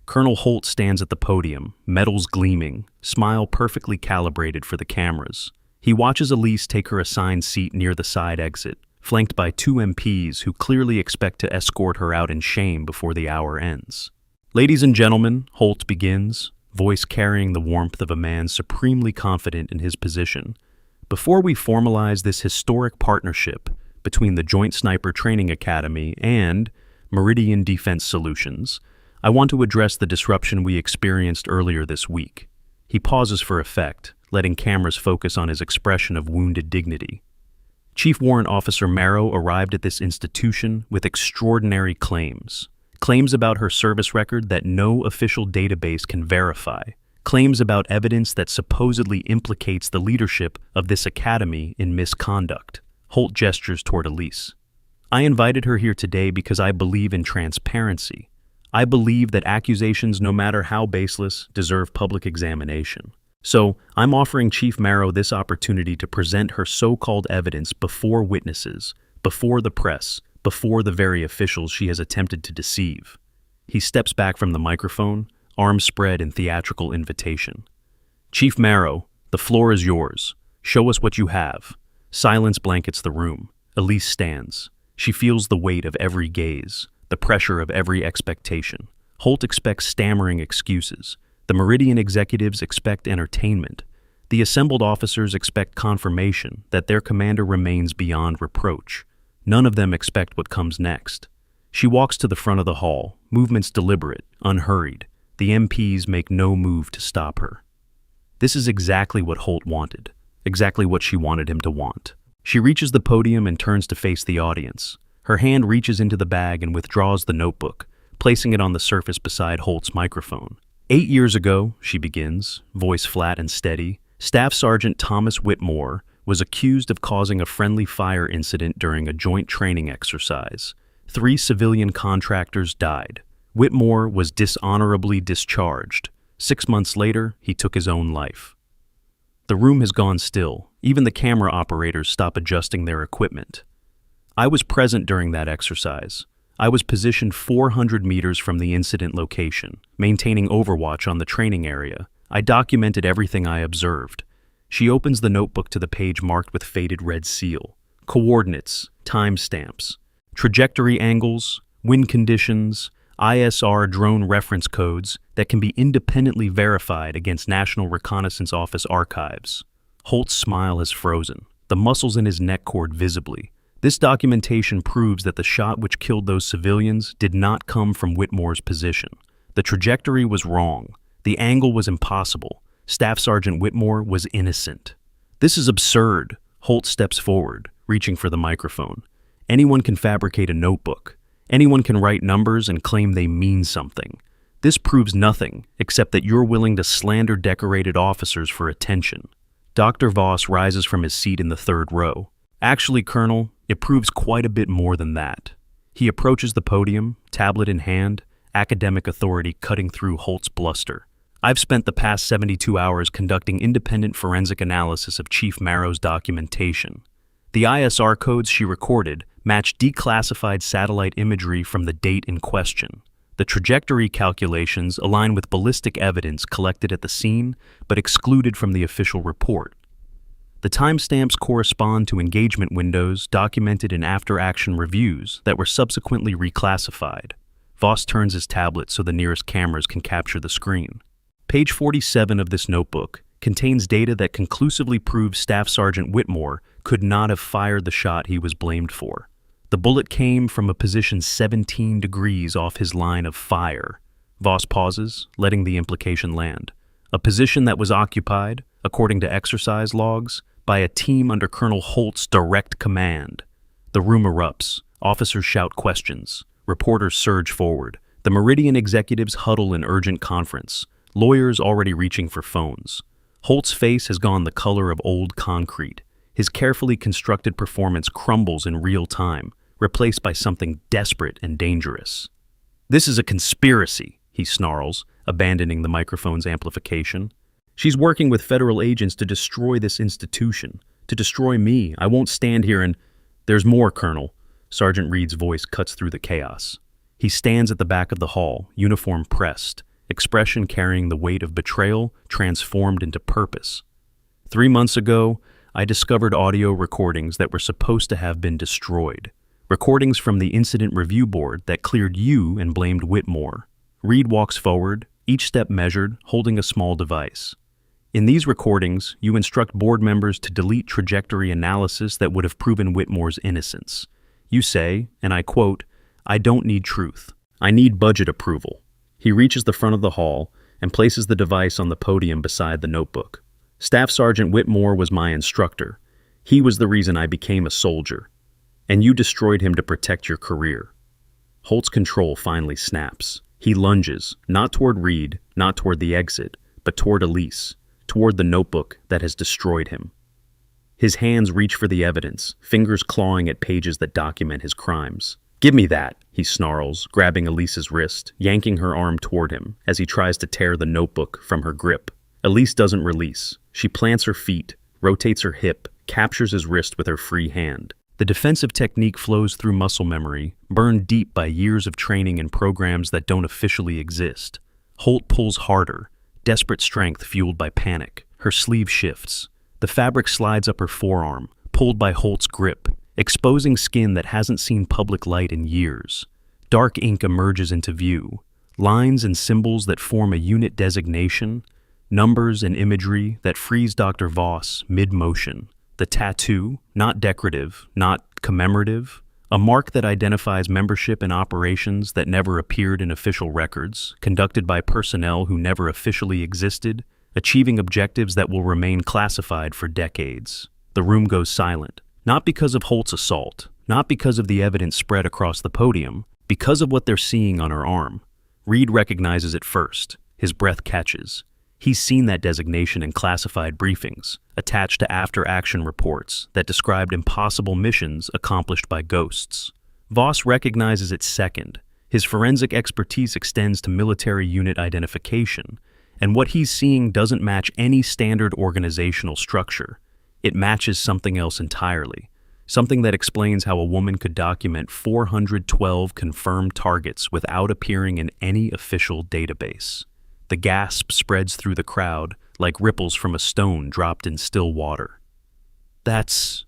Colonel Holt stands at the podium, medals gleaming, smile perfectly calibrated for the cameras. He watches Elise take her assigned seat near the side exit, flanked by 2 MPs who clearly expect to escort her out in shame before the hour ends. Ladies and gentlemen, Holt begins, voice carrying the warmth of a man supremely confident in his position. Before we formalize this historic partnership between the Joint Sniper Training Academy and Meridian Defense Solutions, I want to address the disruption we experienced earlier this week. He pauses for effect, letting cameras focus on his expression of wounded dignity. Chief Warrant Officer Marrow arrived at this institution with extraordinary claims. Claims about her service record that no official database can verify. Claims about evidence that supposedly implicates the leadership of this academy in misconduct. Holt gestures toward Elise. I invited her here today because I believe in transparency. I believe that accusations, no matter how baseless, deserve public examination. So, I'm offering Chief Marrow this opportunity to present her so-called evidence before witnesses, before the press, before the very officials she has attempted to deceive. He steps back from the microphone, arms spread in theatrical invitation. Chief Marrow, the floor is yours. Show us what you have. Silence blankets the room. Elise stands. She feels the weight of every gaze, the pressure of every expectation. Holt expects stammering excuses. The Meridian executives expect entertainment. The assembled officers expect confirmation that their commander remains beyond reproach. None of them expect what comes next. She walks to the front of the hall, movements deliberate, unhurried. The MPs make no move to stop her. This is exactly what Holt wanted, exactly what she wanted him to want. She reaches the podium and turns to face the audience. Her hand reaches into the bag and withdraws the notebook, placing it on the surface beside Holt's microphone. 8 years ago, she begins, voice flat and steady, Staff Sergeant Thomas Whitmore was accused of causing a friendly fire incident during a joint training exercise. 3 civilian contractors died. Whitmore was dishonorably discharged. 6 months later, he took his own life. The room has gone still. Even the camera operators stop adjusting their equipment. I was present during that exercise. I was positioned 400 meters from the incident location, maintaining overwatch on the training area. I documented everything I observed. She opens the notebook to the page marked with faded red seal. Coordinates, timestamps, trajectory angles, wind conditions, ISR drone reference codes that can be independently verified against National Reconnaissance Office archives. Holt's smile has frozen, the muscles in his neck cord visibly. This documentation proves that the shot which killed those civilians did not come from Whitmore's position. The trajectory was wrong. The angle was impossible. Staff Sergeant Whitmore was innocent. This is absurd. Holt steps forward, reaching for the microphone. Anyone can fabricate a notebook. Anyone can write numbers and claim they mean something. This proves nothing, except that you're willing to slander decorated officers for attention. Dr. Voss rises from his seat in the third row. Actually, Colonel, it proves quite a bit more than that. He approaches the podium, tablet in hand, academic authority cutting through Holt's bluster. I've spent the past 72 hours conducting independent forensic analysis of Chief Marrow's documentation. The ISR codes she recorded match declassified satellite imagery from the date in question. The trajectory calculations align with ballistic evidence collected at the scene but excluded from the official report. The timestamps correspond to engagement windows documented in after-action reviews that were subsequently reclassified. Voss turns his tablet so the nearest cameras can capture the screen. Page 47 of this notebook contains data that conclusively proves Staff Sergeant Whitmore could not have fired the shot he was blamed for. The bullet came from a position 17 degrees off his line of fire. Voss pauses, letting the implication land. A position that was occupied, according to exercise logs, by a team under Colonel Holt's direct command. The room erupts. Officers shout questions. Reporters surge forward. The Meridian executives huddle in urgent conference. Lawyers already reaching for phones. Holt's face has gone the color of old concrete. His carefully constructed performance crumbles in real time, replaced by something desperate and dangerous. "This is a conspiracy," he snarls, abandoning the microphone's amplification. "She's working with federal agents to destroy this institution, to destroy me. I won't stand here and—" "There's more, Colonel." Sergeant Reed's voice cuts through the chaos. He stands at the back of the hall, uniform pressed, expression carrying the weight of betrayal transformed into purpose. 3 months ago, I discovered audio recordings that were supposed to have been destroyed. Recordings from the Incident Review Board that cleared you and blamed Whitmore. Reed walks forward, each step measured, holding a small device. In these recordings, you instruct board members to delete trajectory analysis that would have proven Whitmore's innocence. You say, and I quote, "I don't need truth. I need budget approval." He reaches the front of the hall and places the device on the podium beside the notebook. "Staff Sergeant Whitmore was my instructor. He was the reason I became a soldier. And you destroyed him to protect your career." Holt's control finally snaps. He lunges, not toward Reed, not toward the exit, but toward Elise, toward the notebook that has destroyed him. His hands reach for the evidence, fingers clawing at pages that document his crimes. "Give me that," he snarls, grabbing Elise's wrist, yanking her arm toward him as he tries to tear the notebook from her grip. Elise doesn't release. She plants her feet, rotates her hip, captures his wrist with her free hand. The defensive technique flows through muscle memory, burned deep by years of training in programs that don't officially exist. Holt pulls harder, desperate strength fueled by panic. Her sleeve shifts. The fabric slides up her forearm, pulled by Holt's grip, exposing skin that hasn't seen public light in years. Dark ink emerges into view, lines and symbols that form a unit designation, numbers and imagery that freeze Dr. Voss mid-motion. The tattoo, not decorative, not commemorative, a mark that identifies membership in operations that never appeared in official records, conducted by personnel who never officially existed, achieving objectives that will remain classified for decades. The room goes silent, not because of Holt's assault, not because of the evidence spread across the podium, because of what they're seeing on her arm. Reed recognizes it first. His breath catches. He's seen that designation in classified briefings, attached to after-action reports that described impossible missions accomplished by ghosts. Voss recognizes it second. His forensic expertise extends to military unit identification, and what he's seeing doesn't match any standard organizational structure. It matches something else entirely, something that explains how a woman could document 412 confirmed targets without appearing in any official database. The gasp spreads through the crowd like ripples from a stone dropped in still water. "That's..."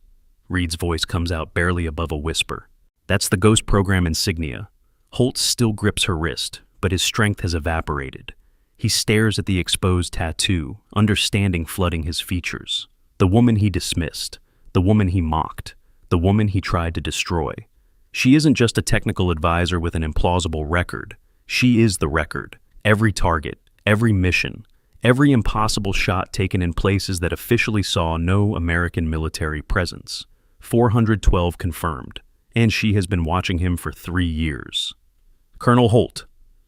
Reed's voice comes out barely above a whisper. "That's the Ghost Program insignia." Holt still grips her wrist, but his strength has evaporated. He stares at the exposed tattoo, understanding flooding his features. The woman he dismissed, the woman he mocked, the woman he tried to destroy. She isn't just a technical advisor with an implausible record. She is the record. Every target, every mission, every impossible shot taken in places that officially saw no American military presence. 412 confirmed, and she has been watching him for 3 years. "Colonel Holt,"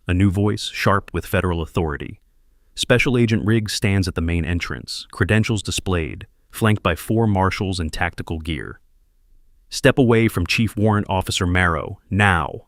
a new voice, sharp with federal authority. Special Agent Riggs stands at the main entrance, credentials displayed, flanked by 4 marshals in tactical gear. "Step away from Chief Warrant Officer Marrow, now."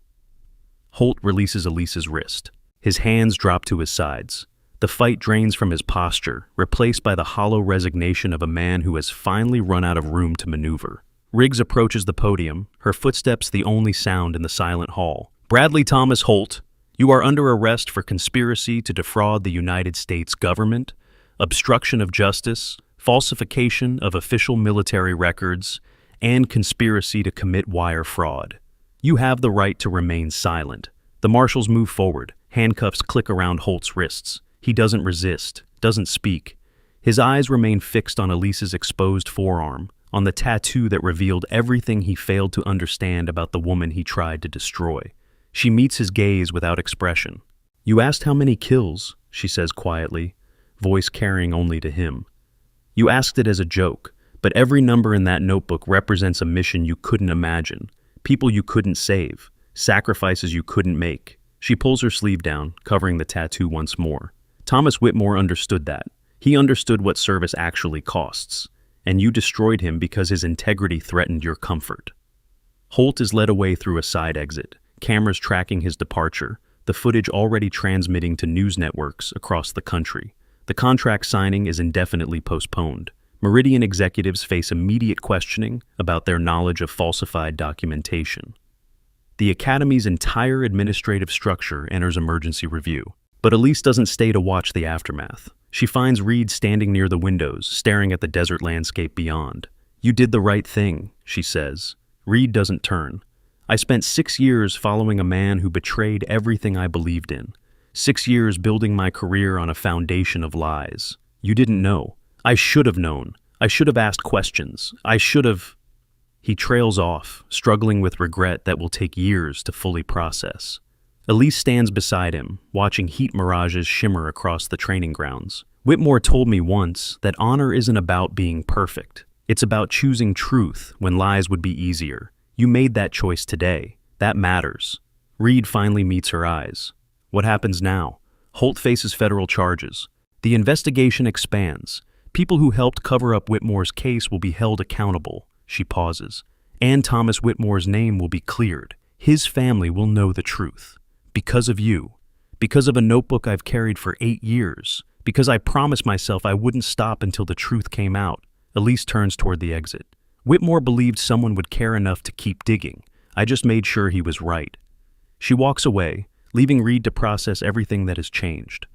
Holt releases Elise's wrist. His hands drop to his sides. The fight drains from his posture, replaced by the hollow resignation of a man who has finally run out of room to maneuver. Riggs approaches the podium, her footsteps the only sound in the silent hall. "Bradley Thomas Holt, You are under arrest for conspiracy to defraud the United States government, obstruction of justice, falsification of official military records, and conspiracy to commit wire fraud. You have the right to remain silent. The marshals move forward. Handcuffs click around Holt's wrists. He doesn't resist, doesn't speak. His eyes remain fixed on Elise's exposed forearm, on the tattoo that revealed everything he failed to understand about the woman he tried to destroy. She meets his gaze without expression. "You asked how many kills," she says quietly, voice carrying only to him. "You asked it as a joke, but every number in that notebook represents a mission you couldn't imagine, people you couldn't save, sacrifices you couldn't make." She pulls her sleeve down, covering the tattoo once more. Thomas Whitmore understood that. He understood what service actually costs, and you destroyed him because his integrity threatened your comfort. Holt is led away through a side exit, cameras tracking his departure, the footage already transmitting to news networks across the country. The contract signing is indefinitely postponed. Meridian executives face immediate questioning about their knowledge of falsified documentation. The Academy's entire administrative structure enters emergency review. But Elise doesn't stay to watch the aftermath. She finds Reed standing near the windows, staring at the desert landscape beyond. "You did the right thing," she says. Reed doesn't turn. "I spent 6 years following a man who betrayed everything I believed in. 6 years building my career on a foundation of lies. You didn't know. I should have known. I should have asked questions. I should have..." He trails off, struggling with regret that will take years to fully process. Elise stands beside him, watching heat mirages shimmer across the training grounds. "Whitmore told me once that honor isn't about being perfect. It's about choosing truth when lies would be easier. You made that choice today. That matters." Reed finally meets her eyes. What happens now? Holt faces federal charges. The investigation expands. People who helped cover up Whitmore's case will be held accountable. She pauses. "And Thomas Whitmore's name will be cleared. His family will know the truth. Because of you. Because of a notebook I've carried for 8 years. Because I promised myself I wouldn't stop until the truth came out." Elise turns toward the exit. "Whitmore believed someone would care enough to keep digging. I just made sure he was right." She walks away, leaving Reed to process everything that has changed.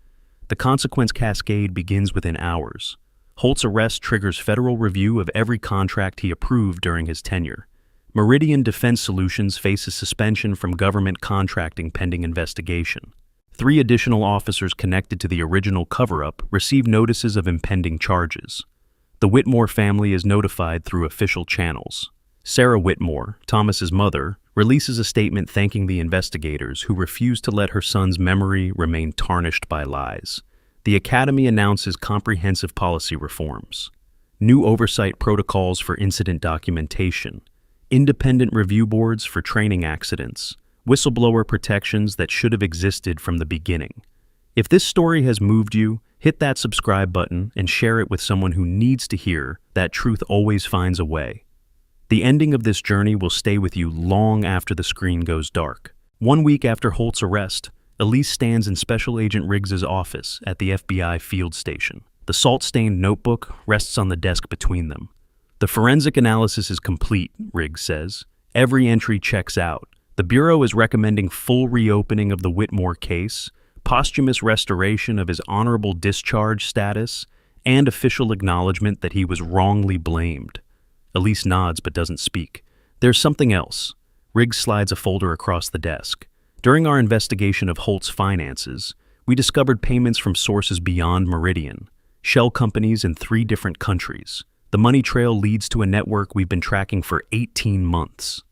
The consequence cascade begins within hours. Holt's arrest triggers federal review of every contract he approved during his tenure. Meridian Defense Solutions faces suspension from government contracting pending investigation. 3 additional officers connected to the original cover-up receive notices of impending charges. The Whitmore family is notified through official channels. Sarah Whitmore, Thomas's mother, releases a statement thanking the investigators who refused to let her son's memory remain tarnished by lies. The Academy announces comprehensive policy reforms. New oversight protocols for incident documentation, independent review boards for training accidents, whistleblower protections that should have existed from the beginning. If this story has moved you, hit that subscribe button and share it with someone who needs to hear that truth always finds a way. The ending of this journey will stay with you long after the screen goes dark. 1 week after Holt's arrest, Elise stands in Special Agent Riggs's office at the FBI field station. The salt-stained notebook rests on the desk between them. "The forensic analysis is complete," Riggs says. "Every entry checks out. The Bureau is recommending full reopening of the Whitmore case, posthumous restoration of his honorable discharge status, and official acknowledgement that he was wrongly blamed." Elise nods but doesn't speak. "There's something else." Riggs slides a folder across the desk. "During our investigation of Holt's finances, we discovered payments from sources beyond Meridian, shell companies in 3 different countries. The money trail leads to a network we've been tracking for 18 months.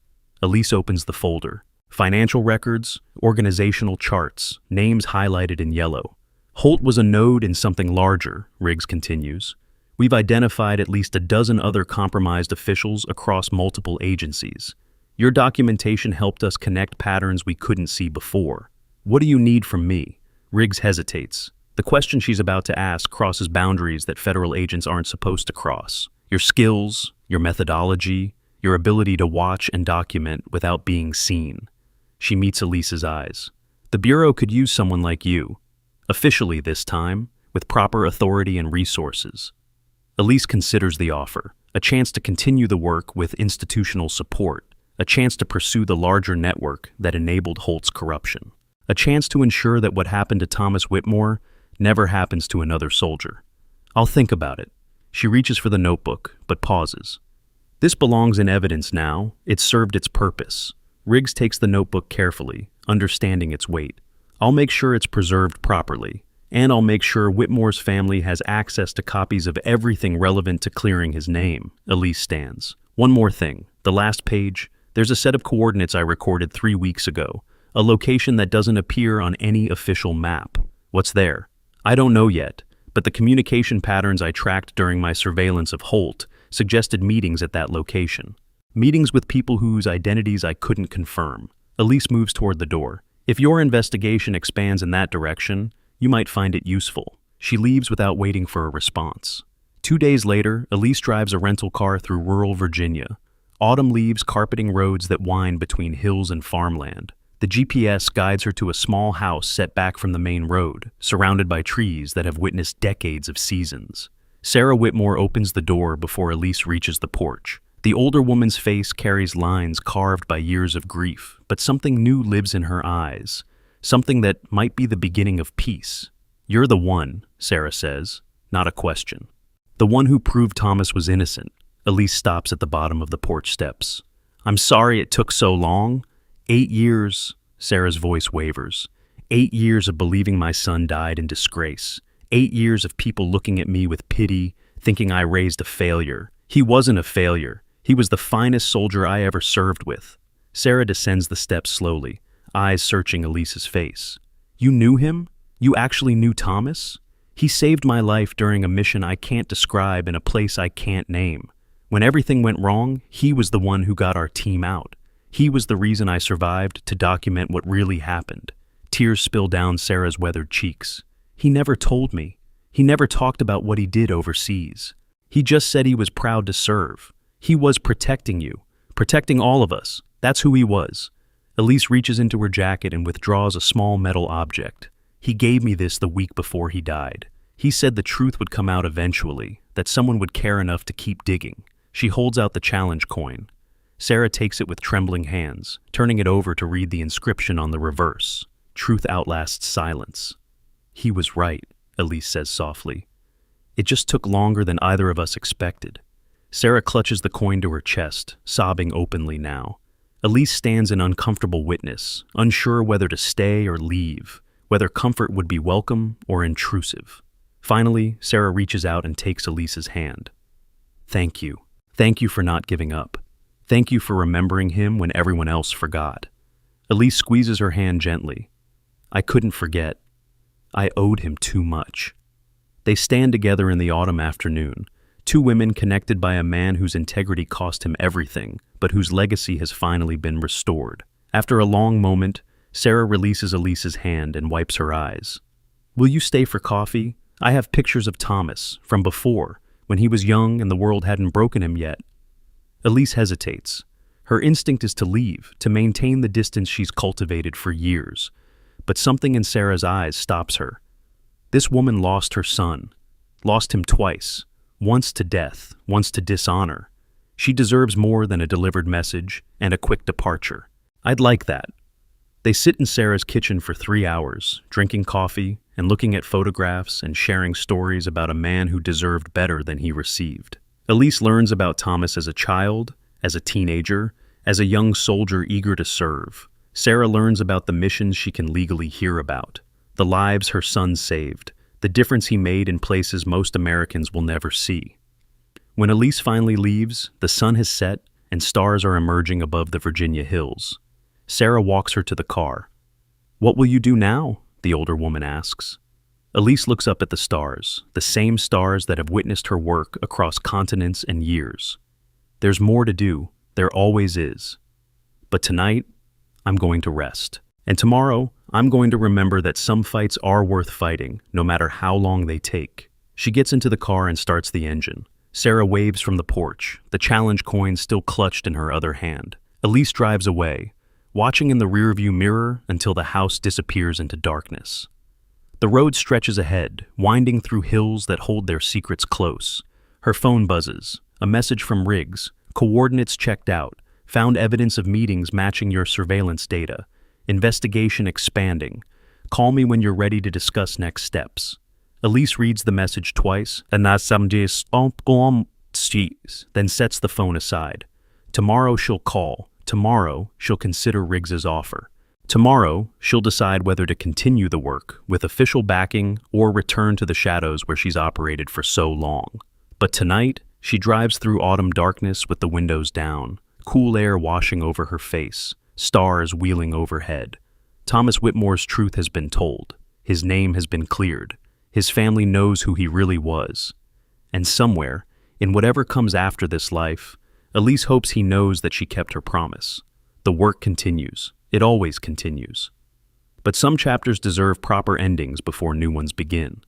Elise opens the folder. Financial records, organizational charts, names highlighted in yellow. "Holt was a node in something larger," Riggs continues. "We've identified at least a dozen other compromised officials across multiple agencies. Your documentation helped us connect patterns we couldn't see before. What do you need from me?" Riggs hesitates. The question she's about to ask crosses boundaries that federal agents aren't supposed to cross. Your skills, your methodology, your ability to watch and document without being seen. She meets Elise's eyes. "The Bureau could use someone like you. Officially this time, with proper authority and resources." Elise considers the offer, a chance to continue the work with institutional support, a chance to pursue the larger network that enabled Holt's corruption. A chance to ensure that what happened to Thomas Whitmore never happens to another soldier. I'll think about it. She reaches for the notebook, but pauses. This belongs in evidence now. It's served its purpose. Riggs takes the notebook carefully, understanding its weight. I'll make sure it's preserved properly, and I'll make sure Whitmore's family has access to copies of everything relevant to clearing his name. Elise stands. One more thing. The last page. There's a set of coordinates I recorded 3 weeks ago. A location that doesn't appear on any official map. What's there? I don't know yet, but the communication patterns I tracked during my surveillance of Holt suggested meetings at that location. Meetings with people whose identities I couldn't confirm. Elise moves toward the door. If your investigation expands in that direction, you might find it useful. She leaves without waiting for a response. 2 days later, Elise drives a rental car through rural Virginia. Autumn leaves carpeting roads that wind between hills and farmland. The GPS guides her to a small house set back from the main road, surrounded by trees that have witnessed decades of seasons. Sarah Whitmore opens the door before Elise reaches the porch. The older woman's face carries lines carved by years of grief, but something new lives in her eyes, something that might be the beginning of peace. "You're the one," Sarah says, not a question. "The one who proved Thomas was innocent." Elise stops at the bottom of the porch steps. "I'm sorry it took so long. 8 years," Sarah's voice wavers. 8 years of believing my son died in disgrace. 8 years of people looking at me with pity, thinking I raised a failure. He wasn't a failure. He was the finest soldier I ever served with. Sarah descends the steps slowly, eyes searching Elise's face. "You knew him? You actually knew Thomas? He saved my life during a mission I can't describe in a place I can't name. When everything went wrong, he was the one who got our team out. He was the reason I survived to document what really happened." Tears spill down Sarah's weathered cheeks. "He never told me. He never talked about what he did overseas. He just said he was proud to serve. He was protecting you, protecting all of us. That's who he was." Elise reaches into her jacket and withdraws a small metal object. "He gave me this the week before he died. He said the truth would come out eventually, that someone would care enough to keep digging." She holds out the challenge coin. Sarah takes it with trembling hands, turning it over to read the inscription on the reverse. "Truth outlasts silence." "He was right," Elise says softly. "It just took longer than either of us expected." Sarah clutches the coin to her chest, sobbing openly now. Elise stands in uncomfortable witness, unsure whether to stay or leave, whether comfort would be welcome or intrusive. Finally, Sarah reaches out and takes Elise's hand. "Thank you. Thank you for not giving up. Thank you for remembering him when everyone else forgot." Elise squeezes her hand gently. "I couldn't forget. I owed him too much." They stand together in the autumn afternoon, two women connected by a man whose integrity cost him everything, but whose legacy has finally been restored. After a long moment, Sarah releases Elise's hand and wipes her eyes. "Will you stay for coffee? I have pictures of Thomas, from before, when he was young and the world hadn't broken him yet." Elise hesitates. Her instinct is to leave, to maintain the distance she's cultivated for years. But something in Sarah's eyes stops her. This woman lost her son. Lost him twice. Once to death, once to dishonor. She deserves more than a delivered message and a quick departure. I'd like that. They sit in Sarah's kitchen for 3 hours, drinking coffee and looking at photographs and sharing stories about a man who deserved better than he received. Elise learns about Thomas as a child, as a teenager, as a young soldier eager to serve. Sarah learns about the missions she can legally hear about, the lives her son saved, the difference he made in places most Americans will never see. When Elise finally leaves, the sun has set and stars are emerging above the Virginia hills. Sarah walks her to the car. "What will you do now?" the older woman asks. Elise looks up at the stars, the same stars that have witnessed her work across continents and years. "There's more to do, there always is. But tonight, I'm going to rest. And tomorrow, I'm going to remember that some fights are worth fighting, no matter how long they take." She gets into the car and starts the engine. Sarah waves from the porch, the challenge coin still clutched in her other hand. Elise drives away, watching in the rearview mirror until the house disappears into darkness. The road stretches ahead, winding through hills that hold their secrets close. Her phone buzzes, a message from Riggs, coordinates checked out, found evidence of meetings matching your surveillance data. Investigation expanding. Call me when you're ready to discuss next steps. Elise reads the message twice, and then sets the phone aside. Tomorrow she'll call. Tomorrow she'll consider Riggs's offer. Tomorrow she'll decide whether to continue the work with official backing or return to the shadows where she's operated for so long. But tonight, she drives through autumn darkness with the windows down, cool air washing over her face, stars wheeling overhead. Thomas Whitmore's truth has been told. His name has been cleared. His family knows who he really was. And somewhere, in whatever comes after this life, Elise hopes he knows that she kept her promise. The work continues. It always continues. But some chapters deserve proper endings before new ones begin.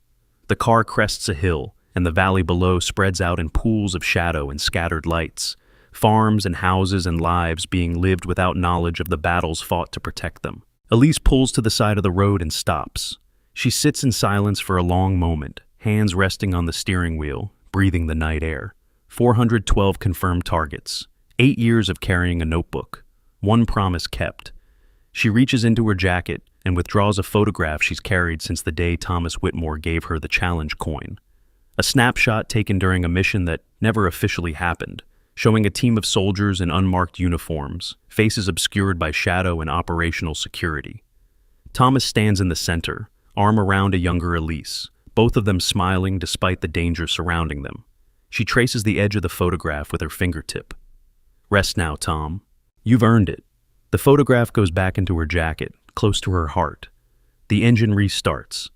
The car crests a hill, and the valley below spreads out in pools of shadow and scattered lights, farms and houses and lives being lived without knowledge of the battles fought to protect them. Elise pulls to the side of the road and stops. She sits in silence for a long moment, hands resting on the steering wheel, breathing the night air. 412 confirmed targets, 8 years of carrying a notebook, one promise kept. She reaches into her jacket and withdraws a photograph she's carried since the day Thomas Whitmore gave her the challenge coin. A snapshot taken during a mission that never officially happened, showing a team of soldiers in unmarked uniforms, faces obscured by shadow and operational security. Thomas stands in the center, arm around a younger Elise, both of them smiling despite the danger surrounding them. She traces the edge of the photograph with her fingertip. Rest now, Tom. You've earned it. The photograph goes back into her jacket, close to her heart. The engine restarts.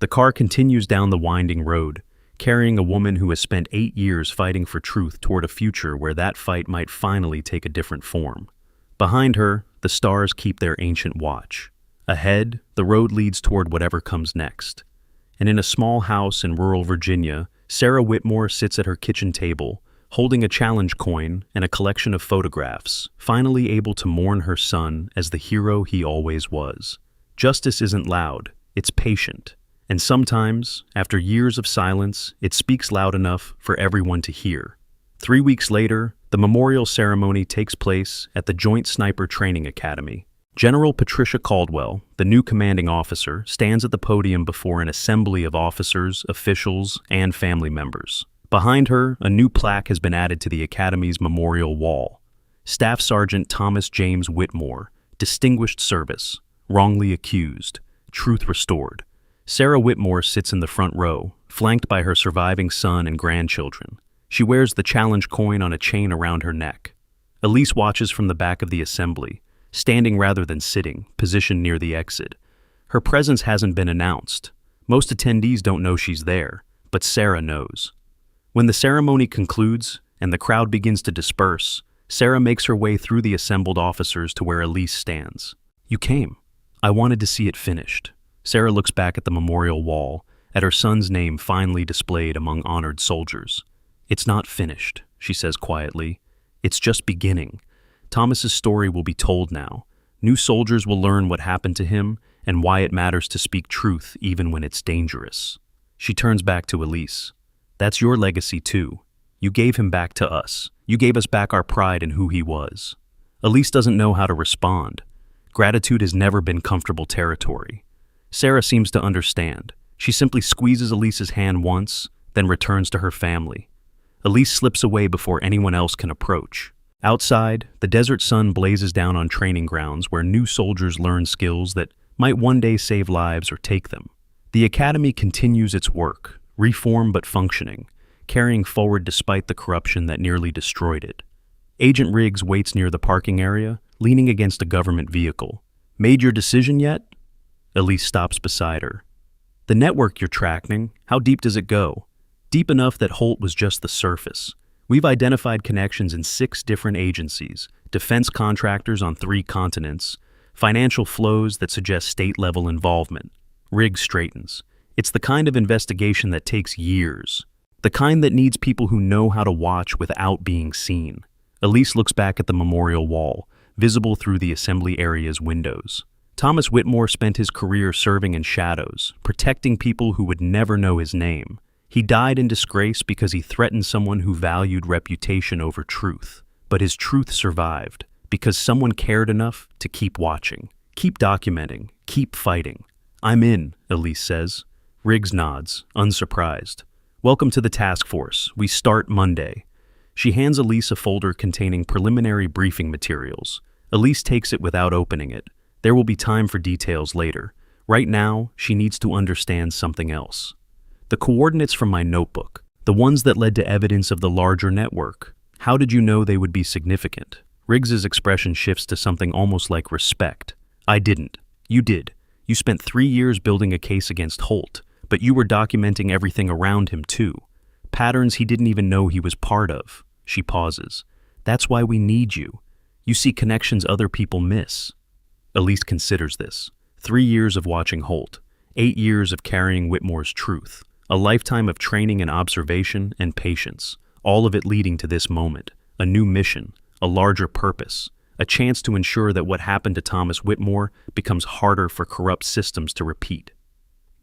The car continues down the winding road, carrying a woman who has spent 8 years fighting for truth toward a future where that fight might finally take a different form. Behind her, the stars keep their ancient watch. Ahead, the road leads toward whatever comes next. And in a small house in rural Virginia, Sarah Whitmore sits at her kitchen table, holding a challenge coin and a collection of photographs, finally able to mourn her son as the hero he always was. Justice isn't loud, it's patient. And sometimes, after years of silence, it speaks loud enough for everyone to hear. 3 weeks later, the memorial ceremony takes place at the Joint Sniper Training Academy. General Patricia Caldwell, the new commanding officer, stands at the podium before an assembly of officers, officials, and family members. Behind her, a new plaque has been added to the Academy's memorial wall. Staff Sergeant Thomas James Whitmore, Distinguished Service, Wrongly Accused, Truth Restored. Sarah Whitmore sits in the front row, flanked by her surviving son and grandchildren. She wears the challenge coin on a chain around her neck. Elise watches from the back of the assembly, standing rather than sitting, positioned near the exit. Her presence hasn't been announced. Most attendees don't know she's there, but Sarah knows. When the ceremony concludes and the crowd begins to disperse, Sarah makes her way through the assembled officers to where Elise stands. You came. I wanted to see it finished. Sarah looks back at the memorial wall, at her son's name finely displayed among honored soldiers. It's not finished, she says quietly. It's just beginning. Thomas's story will be told now. New soldiers will learn what happened to him and why it matters to speak truth even when it's dangerous. She turns back to Elise. That's your legacy too. You gave him back to us. You gave us back our pride in who he was. Elise doesn't know how to respond. Gratitude has never been comfortable territory. Sarah seems to understand. She simply squeezes Elise's hand once, then returns to her family. Elise slips away before anyone else can approach. Outside, the desert sun blazes down on training grounds where new soldiers learn skills that might one day save lives or take them. The academy continues its work, reform but functioning, carrying forward despite the corruption that nearly destroyed it. Agent Riggs waits near the parking area, leaning against a government vehicle. Made your decision yet? Elise stops beside her. The network you're tracking, how deep does it go? Deep enough that Holt was just the surface. We've identified connections in 6 different agencies, defense contractors on 3 continents, financial flows that suggest state-level involvement. Riggs straightens. It's the kind of investigation that takes years. The kind that needs people who know how to watch without being seen. Elise looks back at the memorial wall, visible through the assembly area's windows. Thomas Whitmore spent his career serving in shadows, protecting people who would never know his name. He died in disgrace because he threatened someone who valued reputation over truth. But his truth survived, because someone cared enough to keep watching, Keep documenting, keep fighting. I'm in, Elise says. Riggs nods, unsurprised. Welcome to the task force. We start Monday. She hands Elise a folder containing preliminary briefing materials. Elise takes it without opening it. There will be time for details later. Right now, she needs to understand something else. The coordinates from my notebook, the ones that led to evidence of the larger network. How did you know they would be significant? Riggs's expression shifts to something almost like respect. I didn't. You did. You spent 3 years building a case against Holt, but you were documenting everything around him too. Patterns he didn't even know he was part of. She pauses. That's why we need you. You see connections other people miss. Elise considers this. 3 years of watching Holt. 8 years of carrying Whitmore's truth. A lifetime of training and observation and patience. All of it leading to this moment. A new mission. A larger purpose. A chance to ensure that what happened to Thomas Whitmore becomes harder for corrupt systems to repeat.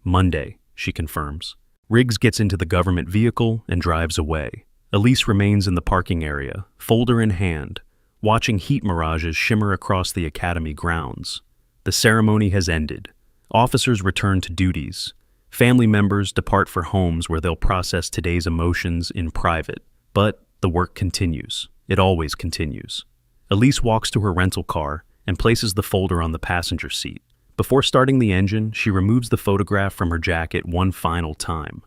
Monday, she confirms. Riggs gets into the government vehicle and drives away. Elise remains in the parking area, folder in hand, watching heat mirages shimmer across the academy grounds. The ceremony has ended. Officers return to duties. Family members depart for homes where they'll process today's emotions in private. But the work continues. It always continues. Elise walks to her rental car and places the folder on the passenger seat. Before starting the engine, she removes the photograph from her jacket one final time.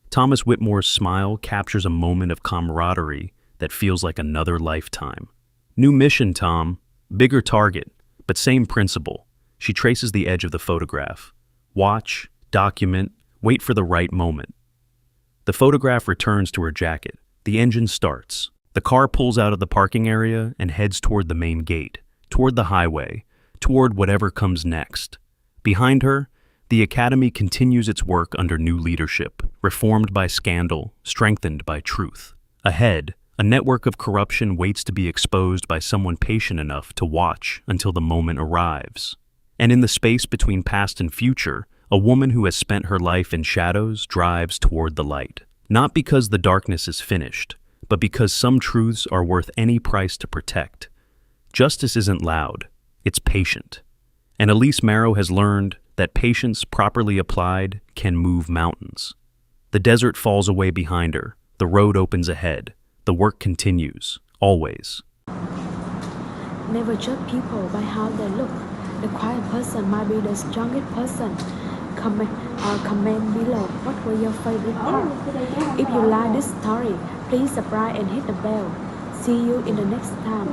Thomas Whitmore's smile captures a moment of camaraderie that feels like another lifetime. New mission, Tom. Bigger target, but same principle. She traces the edge of the photograph. Watch, document, wait for the right moment. The photograph returns to her jacket. The engine starts. The car pulls out of the parking area and heads toward the main gate, toward the highway, toward whatever comes next. Behind her, the Academy continues its work under new leadership, reformed by scandal, strengthened by truth. Ahead, a network of corruption waits to be exposed by someone patient enough to watch until the moment arrives. And in the space between past and future, a woman who has spent her life in shadows drives toward the light. Not because the darkness is finished, but because some truths are worth any price to protect. Justice isn't loud, it's patient. And Elise Marrow has learned that patience properly applied can move mountains. The desert falls away behind her, the road opens ahead, the work continues, always. Never judge people by how they look. The quiet person might be the strongest person. Comment below what were your favorite part. If you like this story, please subscribe and hit the bell. See you in the next time.